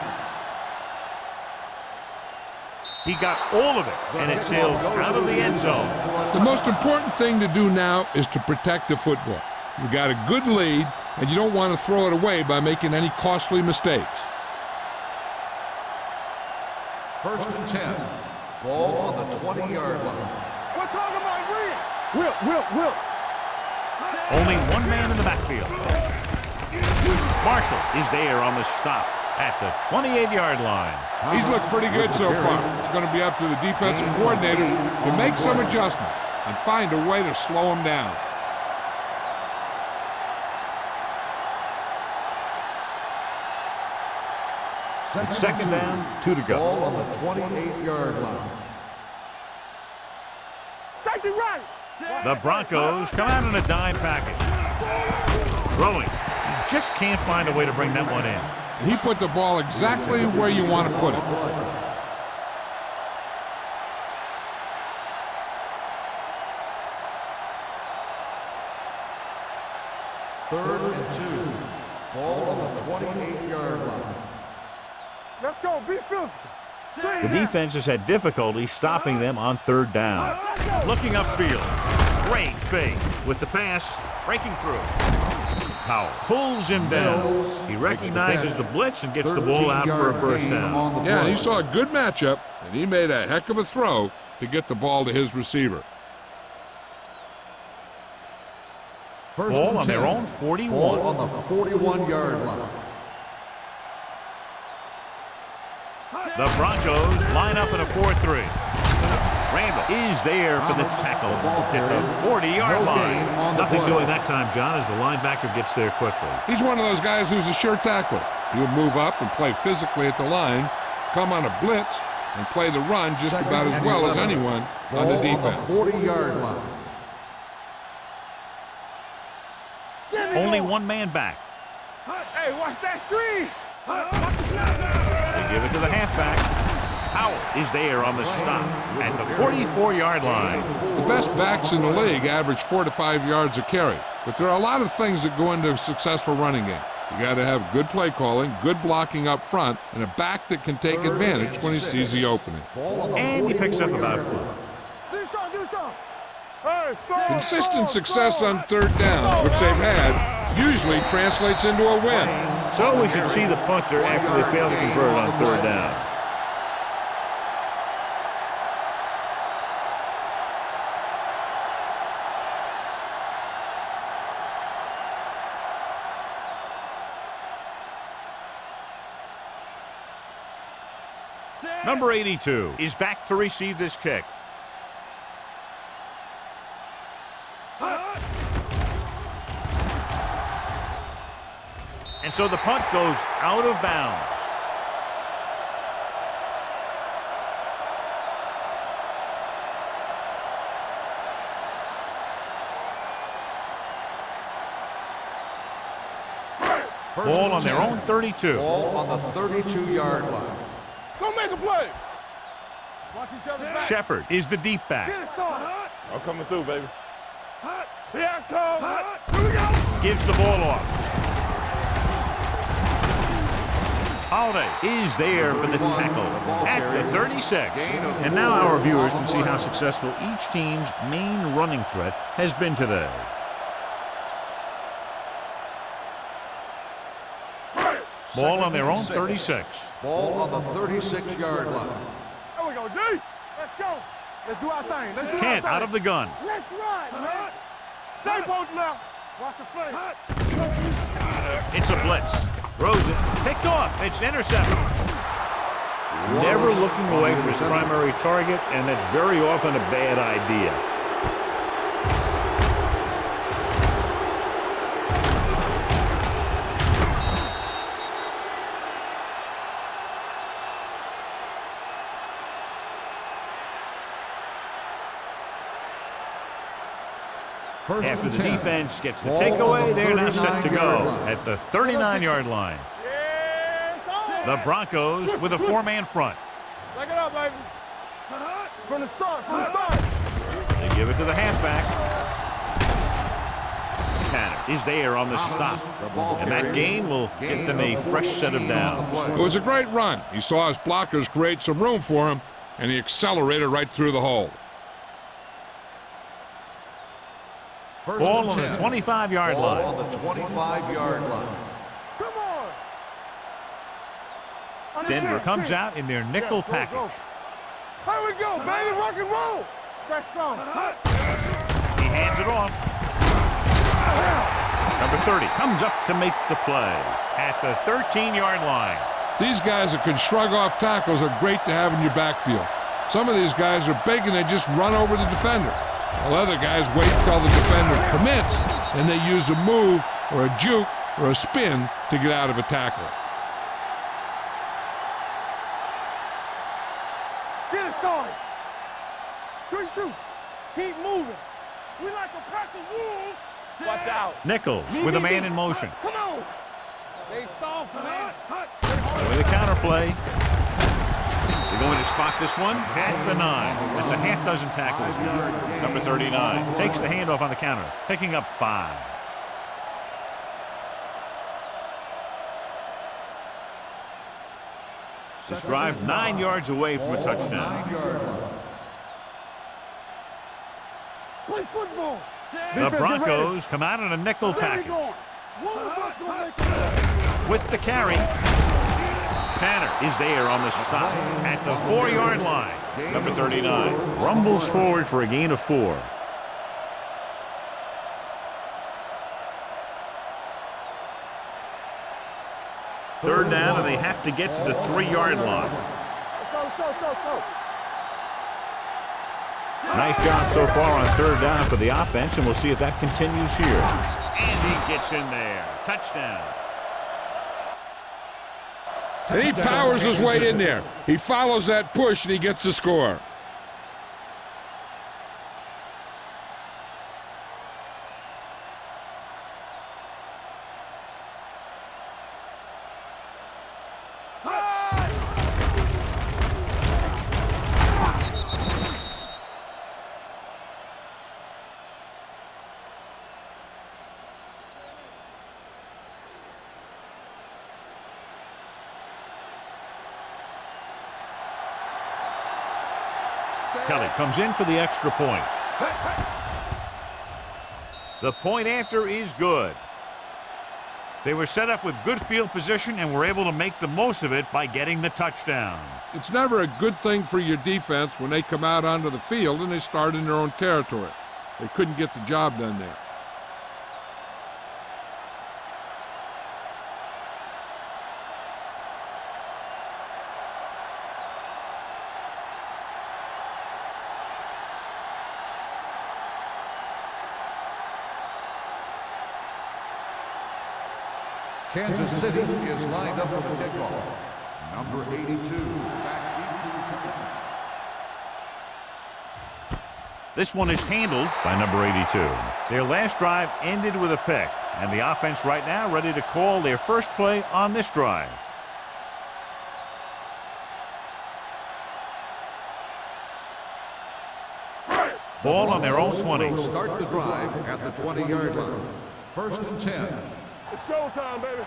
He got all of it, and it sails out of the end zone. The most important thing to do now is to protect the football. You got a good lead, and you don't want to throw it away by making any costly mistakes. 1st and 10. Ball on the 20-yard line. We're talking about Will. Will. Only one man in the backfield. Marshall is there on the stop at the 28-yard line. He's looked pretty good so far. It's going to be up to the defensive coordinator to make some adjustment and find a way to slow him down. It's 2nd down, 2 to go. Ball on the 28-yard line. Safety right. The Broncos come out in a dime package. Throwing. He just can't find a way to bring that one in. He put the ball exactly where you want to put it. Third and 2. Ball on the 28-yard line. Let's go. Be physical. The defense has had difficulty stopping them on 3rd down. Looking upfield. Great fake with the pass. Breaking through. Powell pulls him down. He recognizes the blitz and gets the ball out for a 1st down. Yeah, he saw a good matchup, and he made a heck of a throw to get the ball to his receiver. Ball on their own 41. Ball on the 41-yard line. The Broncos line up in a 4-3. Randall is there for the tackle at the 40-yard line. Nothing doing that time, John, as the linebacker gets there quickly. He's one of those guys who's a sure tackler. He'll move up and play physically at the line, come on a blitz, and play the run just about as well as anyone on the defense. 40-yard line. Only one man back. Hey, watch that screen. They give it to the halfback. Powell is there on the stop at the 44-yard line. The best backs in the league average 4 to 5 yards a carry, but there are a lot of things that go into a successful running game. You got to have good play calling, good blocking up front, and a back that can take advantage when he sees the opening. And he picks up about 4. Consistent success on 3rd down, which they've had, usually translates into a win. So we should see the punter after they fail to convert on 3rd down. Number 82 is back to receive this kick. And so the punt goes out of bounds. Ball on their own 32. Ball on the 32-yard line. Go make a play. Watch each other back. Shepard is the deep back. Get it, son. I'm coming through, baby. Here I come. Here we go. Gives the ball off. Holiday is there for the tackle at the 36. And now our viewers can see how successful each team's main running threat has been today. Ball on their own 36. 36. Ball on the 36-yard line. There we go, D. Let's go. Let's do our thing. Let's do Kent our thing. out of the gun. Let's run, man. Stay post left. Watch the play. It's a blitz. Throws it. Picked off. It's intercepted. Never looking away from his primary target, and that's very often a bad idea. First After and the 10. defense gets the Ball takeaway, on the they're now set to 39-yard go line. at the 39-yard line. The Broncos with a four-man front. Back it up, baby. From the start, from the start. They give it to the halfback. Tanner is there on the stop. And that gain will get them a fresh set of downs. It was a great run. He saw his blockers create some room for him, and he accelerated right through the hole. First Ball and on the 10. 25-yard Ball line. on the 25-yard line. Come on. Denver comes out in their nickel Go. package. Here we go, baby. Rock and roll. Stretch strong. He hands it off. Number 30 comes up to make the play at the 13-yard line. These guys that can shrug off tackles are great to have in your backfield. Some of these guys are big and they just run over the defender. While other guys wait until the defender commits and they use a move or a juke or a spin to get out of a tackle. Get it started. Quick shoot. Keep moving. We like a pack of wolves. Watch out. Nichols with a man in motion. Come on. They soft, man. With a counter play. They're going to spot this one at the 9. That's a half dozen tackles. Number 39 takes the handoff on the counter, picking up 5. This drive 9 yards away from a touchdown. 9-yard line. Play football. The Broncos come out in a nickel package. With the carry, Tanner is there on the stop at the 4-yard line. Number 39 rumbles forward for a gain of 4. Third down, and they have to get to the 3-yard line. Let's go. Nice job so far on third down for the offense, and we'll see if that continues here. And he gets in there. Touchdown. And he powers his way in there. He follows that push and he gets the score. Kelly comes in for the extra point. The point after is good. They were set up with good field position and were able to make the most of it by getting the touchdown. It's never a good thing for your defense when they come out onto the field and they start in their own territory. They couldn't get the job done there. Kansas City is lined up for the kickoff. Number 82, back into return. This one is handled by number 82. Their last drive ended with a pick, and the offense right now ready to call their first play on this drive. Ball on their own 20. Will start the drive at the 20-yard line. First and 10. It's showtime, baby.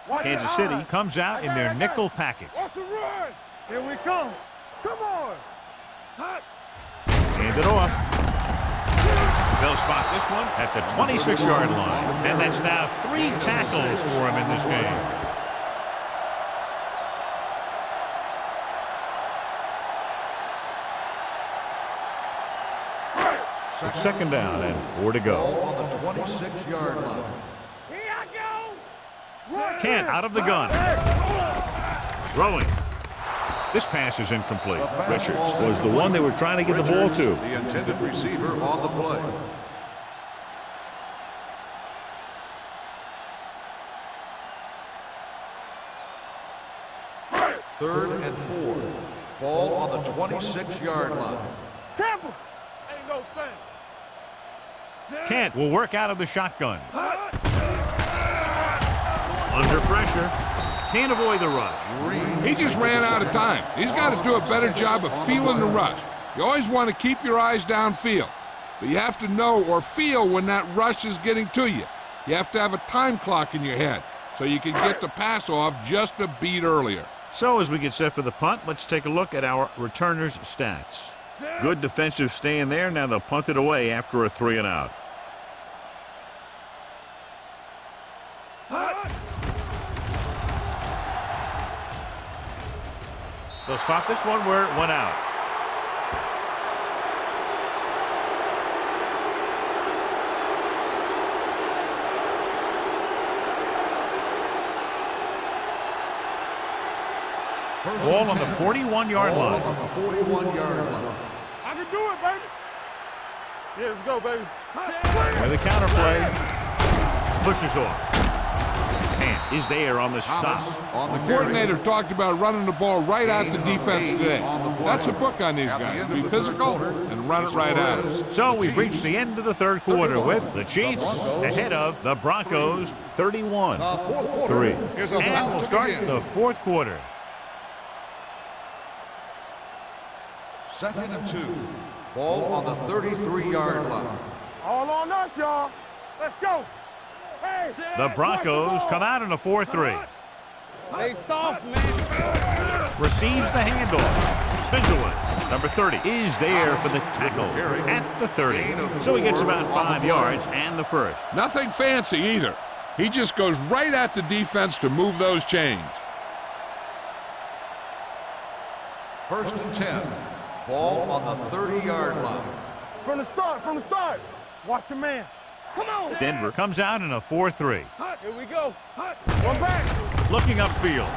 Watch Kansas it. City comes out in their nickel package. Watch the run. Here we come. Come on. Hand it off. They'll spot this one at the 26-yard line. And that's now 3 tackles for him in this game. It's second down and 4 to go. Ball on the 26-yard line. Here I go. Kent out of the gun. Throwing. This pass is incomplete. Richards was the one they were trying to get the ball to. The intended receiver on the play. Third and 4. Ball on the 26-yard line. Temple. Ain't no thing. Kent will work out of the shotgun. Under pressure. Can't avoid the rush. He just ran out of time. He's got to do a better job of feeling the rush. You always want to keep your eyes downfield, but you have to know or feel when that rush is getting to you. You have to have a time clock in your head so you can get the pass off just a beat earlier. So as we get set for the punt, let's take a look at our returners' stats. Good defensive stand there. Now they'll punt it away after a 3 and out. They'll spot this one where it went out. Ball on the 41-yard line. On the 41-yard line. I can do it, baby. Yeah, let's go, baby. With a counter play, pushes off. Kent is there on the stop. On the Coordinator talked about running the ball right at the defense today. That's a book on these guys. Be physical and run it right at us. So we've reached the end of the third quarter with the Chiefs ahead of the Broncos 31-3. And we'll start the fourth quarter. Second and 2. Ball on the 33-yard line. All on us, y'all. Let's go. Hey, The Broncos come out in a 4-3. They soft, man. Receives the handoff. Spins away. Number 30 is there for the tackle at the 30. So he gets about 5 yards and the first. Nothing fancy either. He just goes right at the defense to move those chains. First and 10. Ball on the 30-yard line. From the start. Watch a man. Come on. Denver comes out in a 4-3. Here we go. One back. Looking upfield.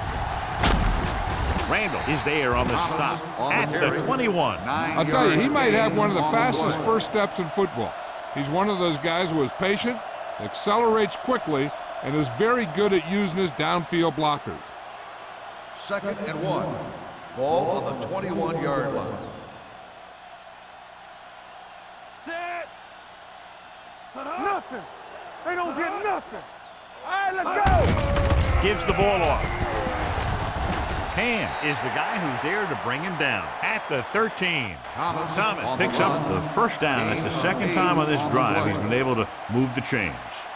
Randall is there on the stop at the 21. I'll tell you, he might have one of the fastest first steps in football. He's one of those guys who is patient, accelerates quickly, and is very good at using his downfield blockers. Second and 1. Ball on the 21-yard line. Set. Nothing. They don't get nothing. All right, let's go. Gives the ball off. Ham is the guy who's there to bring him down at the 13. Thomas picks up the first down. That's the second time on this drive he's been able to move the chains.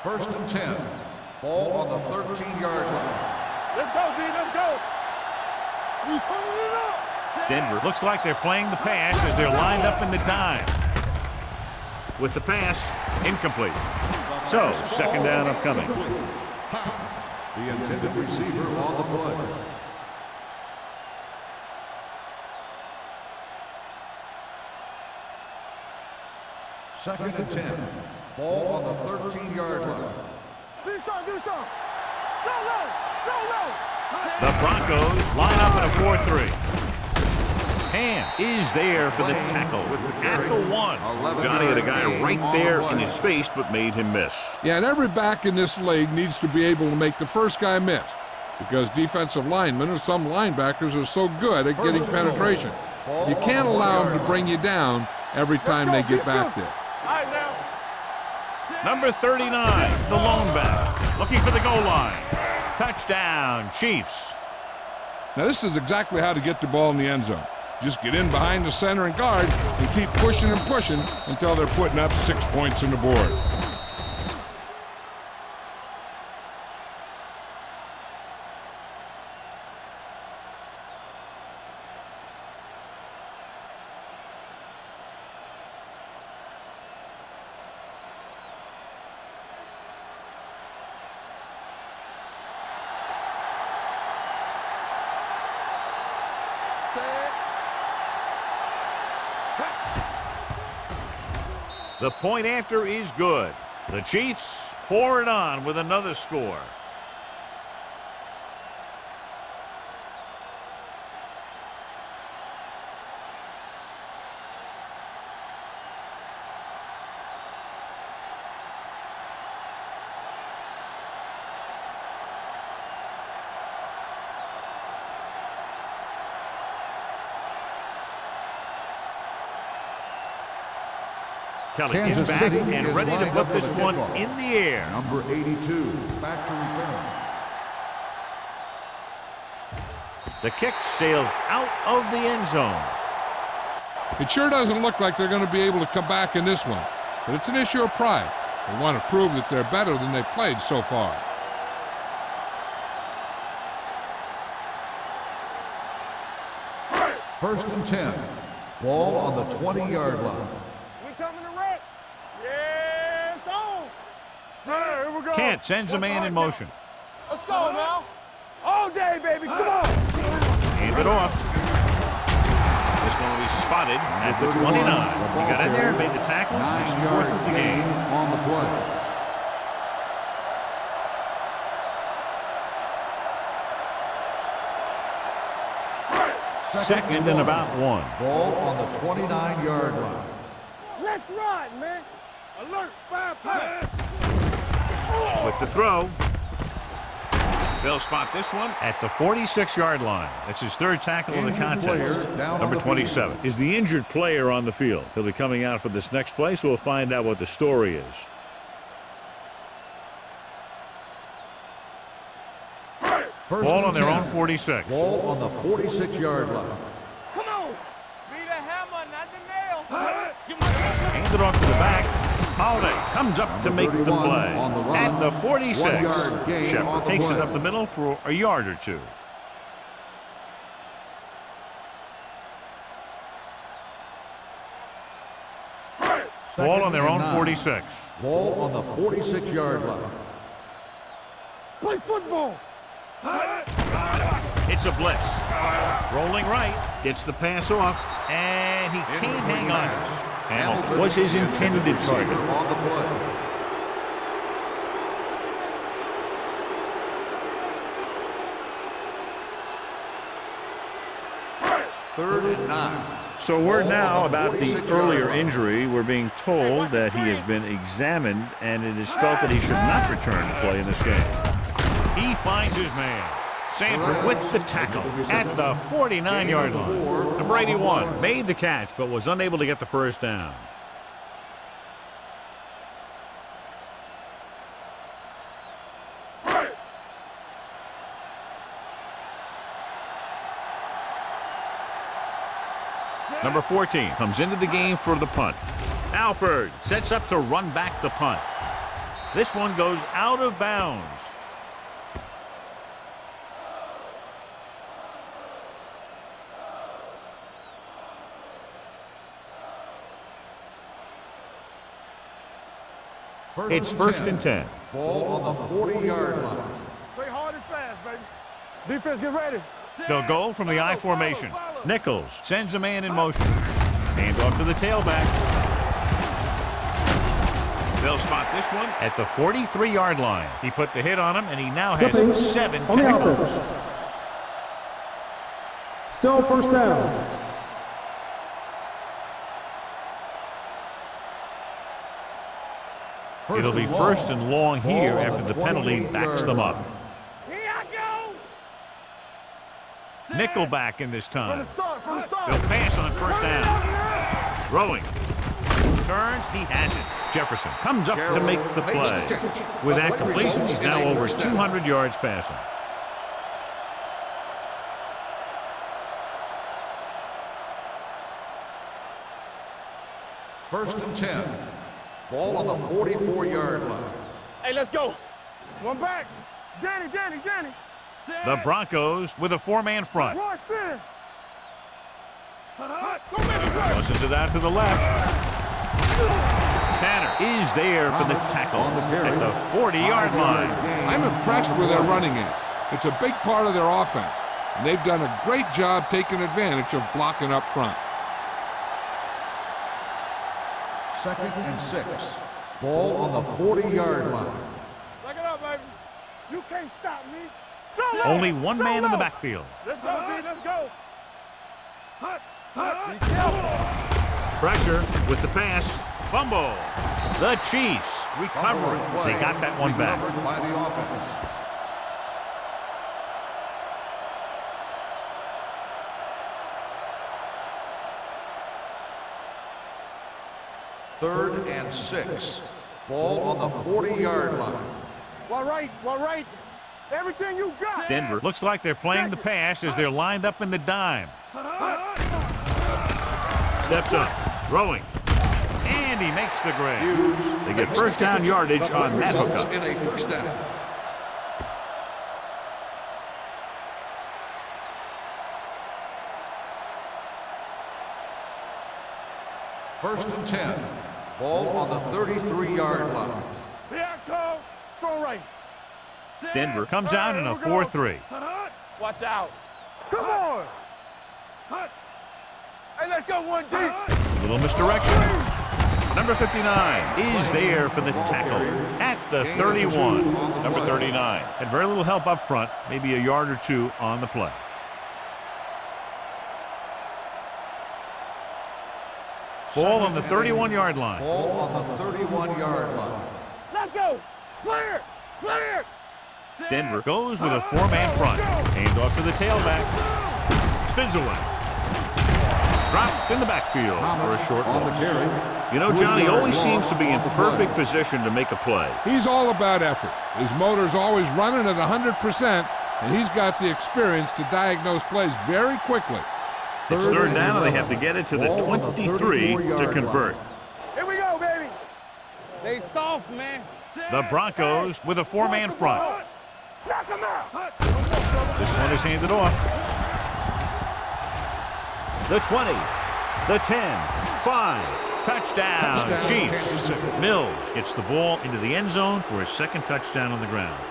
First and 10. Ball on the 13-yard line. Let's go, D. Let's go. We turning it up. Denver looks like they're playing the pass as they're lined up in the dime. With the pass, incomplete. So, second down upcoming. The intended receiver on the play. Second and 10. Ball on the 13-yard line. Do something. Go low. The Broncos line up in a 4-3. Ham is there for the tackle at the 1. Johnny had a guy right there in his face but made him miss. Yeah, and every back in this league needs to be able to make the first guy miss because defensive linemen or some linebackers are so good at getting penetration. You can't allow them to bring you down every time they get back there. All right, now. Number 39, the lone back, looking for the goal line. Touchdown, Chiefs. Now, this is exactly how to get the ball in the end zone. Just get in behind the center and guard and keep pushing and pushing until they're putting up 6 points on the board. The point after is good. The Chiefs pour it on with another score. Kelly is back and ready to put this one in the air. Number 82, back to return. The kick sails out of the end zone. It sure doesn't look like they're going to be able to come back in this one, but it's an issue of pride. They want to prove that they're better than they've played so far. First and 10. Ball on the 20-yard line. We coming to wreck. Yes, on. Sir, here we go. Kent sends a man in motion. Let's go now. All day, baby. Come on. Hand it off. This one will be spotted at the 29. He got in there, made the tackle. He's fourth of the game. On the play. Second and about 1. Ball on the 29-yard line. Let's ride, man. Alert, 5 pass. With the throw. They'll spot this one at the 46-yard line. That's his third tackle of the contest. Number 27 is the injured player on the field. He'll be coming out for this next play, so we'll find out what the story is. Ball on their own 46. Ball on the 46-yard line. Come on. Be the hammer, not the nail. Hand it off to the back. Holiday comes up to make the play. At the 46, Shepard takes it up the middle for a yard or two. Ball on their own 46. Ball on the 46-yard line. Play football. It's a blitz. Rolling right, gets the pass off, and he can't hang on. Hamilton was his intended target. On the play. Third and 9. So we're now about the earlier injury. We're being told that he has been examined, and it is felt that he should not return to play in this game. He finds his man. Sanford with the tackle at the 49-yard line. Number 81 made the catch, but was unable to get the first down. Number 14 comes into the game for the punt. Alford sets up to run back the punt. This one goes out of bounds. It's first and 10. Ball on the 40-yard line. Play hard and fast, baby. Defense, get ready. They'll go from the I formation. Nichols sends a man in motion. Hand off to the tailback. They'll spot this one at the 43-yard line. He put the hit on him, and he now has 7 tackles. Still first down. It'll be first and long here after the penalty backs them up. Here I go. Nickelback in this time. From the start. They'll pass on first down. Throwing. Turns. He has it. Jefferson comes up to make the play. With that completion, he's now over 200 yards passing. First and 10. Ball on the 44-yard line. Hey, let's go. One back. Danny. The Broncos with a 4-man front. Watch this. Tosses it out to the left. Tanner is there for the tackle at the 40-yard line. I'm impressed with their running game. It's a big part of their offense, and they've done a great job taking advantage of blocking up front. 2nd and 6. Ball on the 40-yard line. Back it up, baby. You can't stop me. Only one man in the backfield. Let's go, B. Let's go. Pressure with the pass. Fumble. The Chiefs recover it. They got that one back. Recovered by the offense. Third and 6. Ball on the 40-yard line. Well, right. Everything you got. Denver looks like they're playing the pass as they're lined up in the dime. Steps up, throwing, and he makes the grab. They get first down yardage on that hookup. In a first down. First and 10. Ball on the 33-yard line. Here I come. Strong right. Denver comes out in a 4-3. Watch out. Come on. Hey, let's go one deep. Little misdirection. Number 59 is there for the tackle at the 31. Number 39 had very little help up front, maybe a yard or two on the play. Ball on the 31-yard line. Ball on the 31-yard line. Let's go. Clear. Denver goes with a four-man front. Hand off to the tailback. Spins away. Dropped in the backfield for a short loss. You know, Johnny always seems to be in perfect position to make a play. He's all about effort. His motor's always running at 100%, and he's got the experience to diagnose plays very quickly. It's third down, and they have to get it to the 23 to convert. Here we go, baby. They soft, man. The Broncos with a four-man front. Knock him out. This one is handed off. The 20, the 10, 5, touchdown, Chiefs. Mills gets the ball into the end zone for his second touchdown on the ground.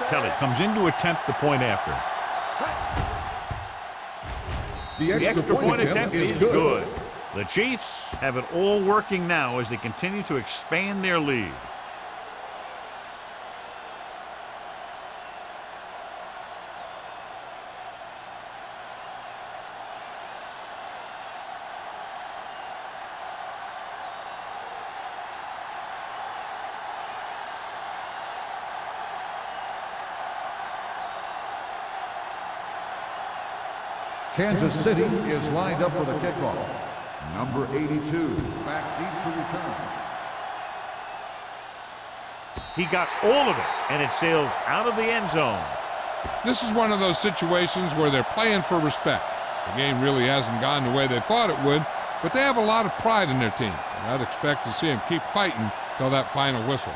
Kelly comes in to attempt the point after. The extra point attempt is good. The Chiefs have it all working now as they continue to expand their lead. Kansas City is lined up for the kickoff. Number 82, back deep to return. He got all of it, and it sails out of the end zone. This is one of those situations where they're playing for respect. The game really hasn't gone the way they thought it would, but they have a lot of pride in their team. And I'd expect to see them keep fighting till that final whistle.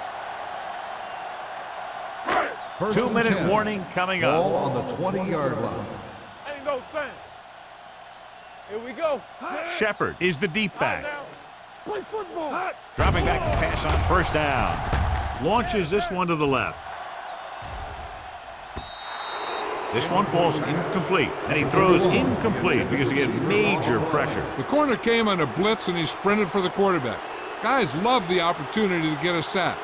2-minute warning coming up. Ball on the 20-yard line. Ain't no thing. Here we go. Shepard is the deep back. Play football. Dropping back to pass on first down. Launches this one to the left. This one falls incomplete, and he throws incomplete because he had major pressure. The corner came on a blitz, and he sprinted for the quarterback. Guys love the opportunity to get a sack,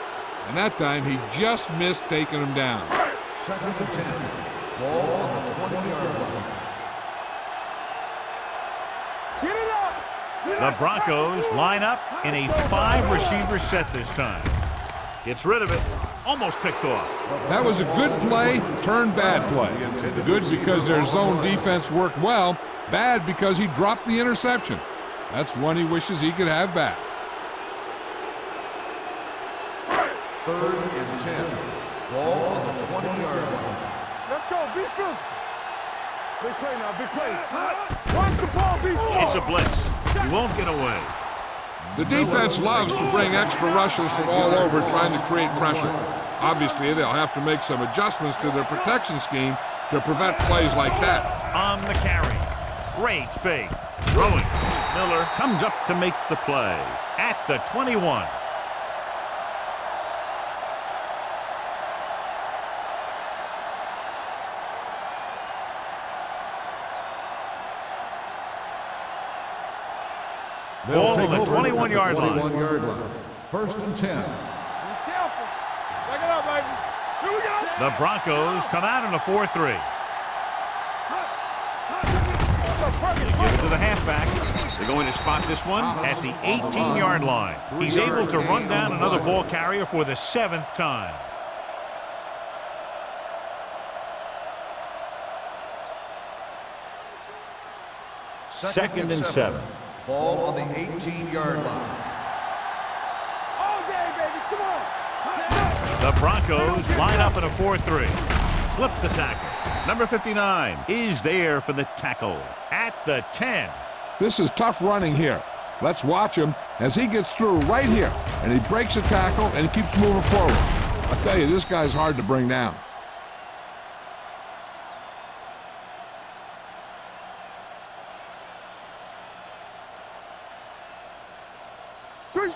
and that time he just missed taking him down. Second and 10. Ball on the 20-yard line. Get it up. The Broncos line up in a 5-receiver set this time. Gets rid of it. Almost picked off. That was a good play, turned bad play. Good because their zone defense worked well. Bad because he dropped the interception. That's one he wishes he could have back. Third and 10. Ball on the 20-yard line. Let's go. Be physical. Big play now. Big play. Watch the ball. Be strong. It's a blitz. He won't get away. The defense loves to bring extra rushers from all over trying to create pressure. Obviously, they'll have to make some adjustments to their protection scheme to prevent plays like that. On the carry. Great fake. Throwing. Miller comes up to make the play at the 21. Ball on the 21-yard line. 21-yard line. First and 10. Be careful. Back it up, baby. Here we go. The Broncos come out in a 4-3. They give it to the halfback. They're going to spot this one at the 18-yard line. He's able to run down another ball carrier for the 7th time. Second and 7. Ball on the 18-yard line. All day, baby. Come on. The Broncos line up in a 4-3. Slips the tackle. Number 59 is there for the tackle at the 10. This is tough running here. Let's watch him as he gets through right here, and he breaks a tackle and keeps moving forward. I tell you, this guy's hard to bring down.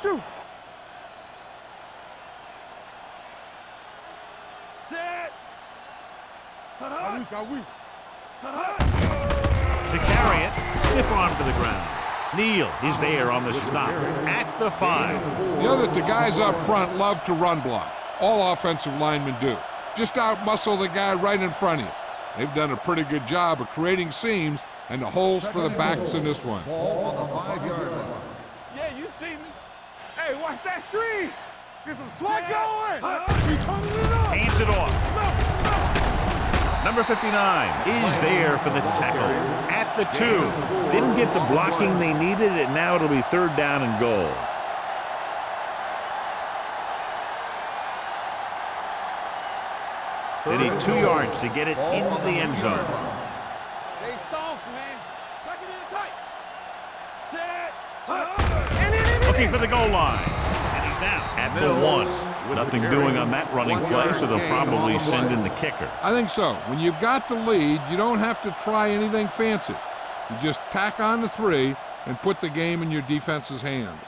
Shoot. Set. Are we? To carry it, stiff arm to the ground. Neal is there on the stop at the 5. You know that the guys up front love to run block. All offensive linemen do. Just out-muscle the guy right in front of you. They've done a pretty good job of creating seams and the holes for the backs in this one. Ball on the 5-yard line. Yeah, you see me. Hey, watch that screen. Get some swag going. We turning it up. Hands it off. Number 59 is there for the tackle at the 2. Didn't get the blocking they needed, and now it'll be 3rd down and goal. They need 2 yards to get it into the end zone. Stay soft, man. Tuck it in tight. Set. Looking for the goal line. And he's down at the 1. Nothing doing on that running play, so they'll probably send in the kicker. I think so. When you've got the lead, you don't have to try anything fancy. You just tack on the 3 and put the game in your defense's hands.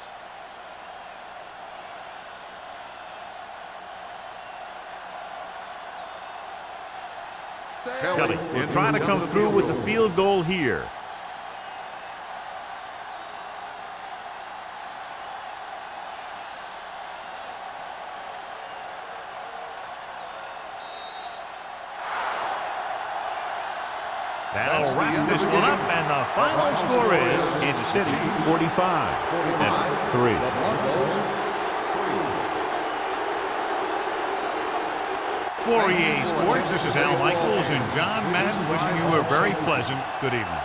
Kelly will try to come through with the field goal here. That'll wrap this one up, and the final score is Kansas City 45-3. For EA Sports, this is Al Michaels and John Madden wishing you a very pleasant good evening.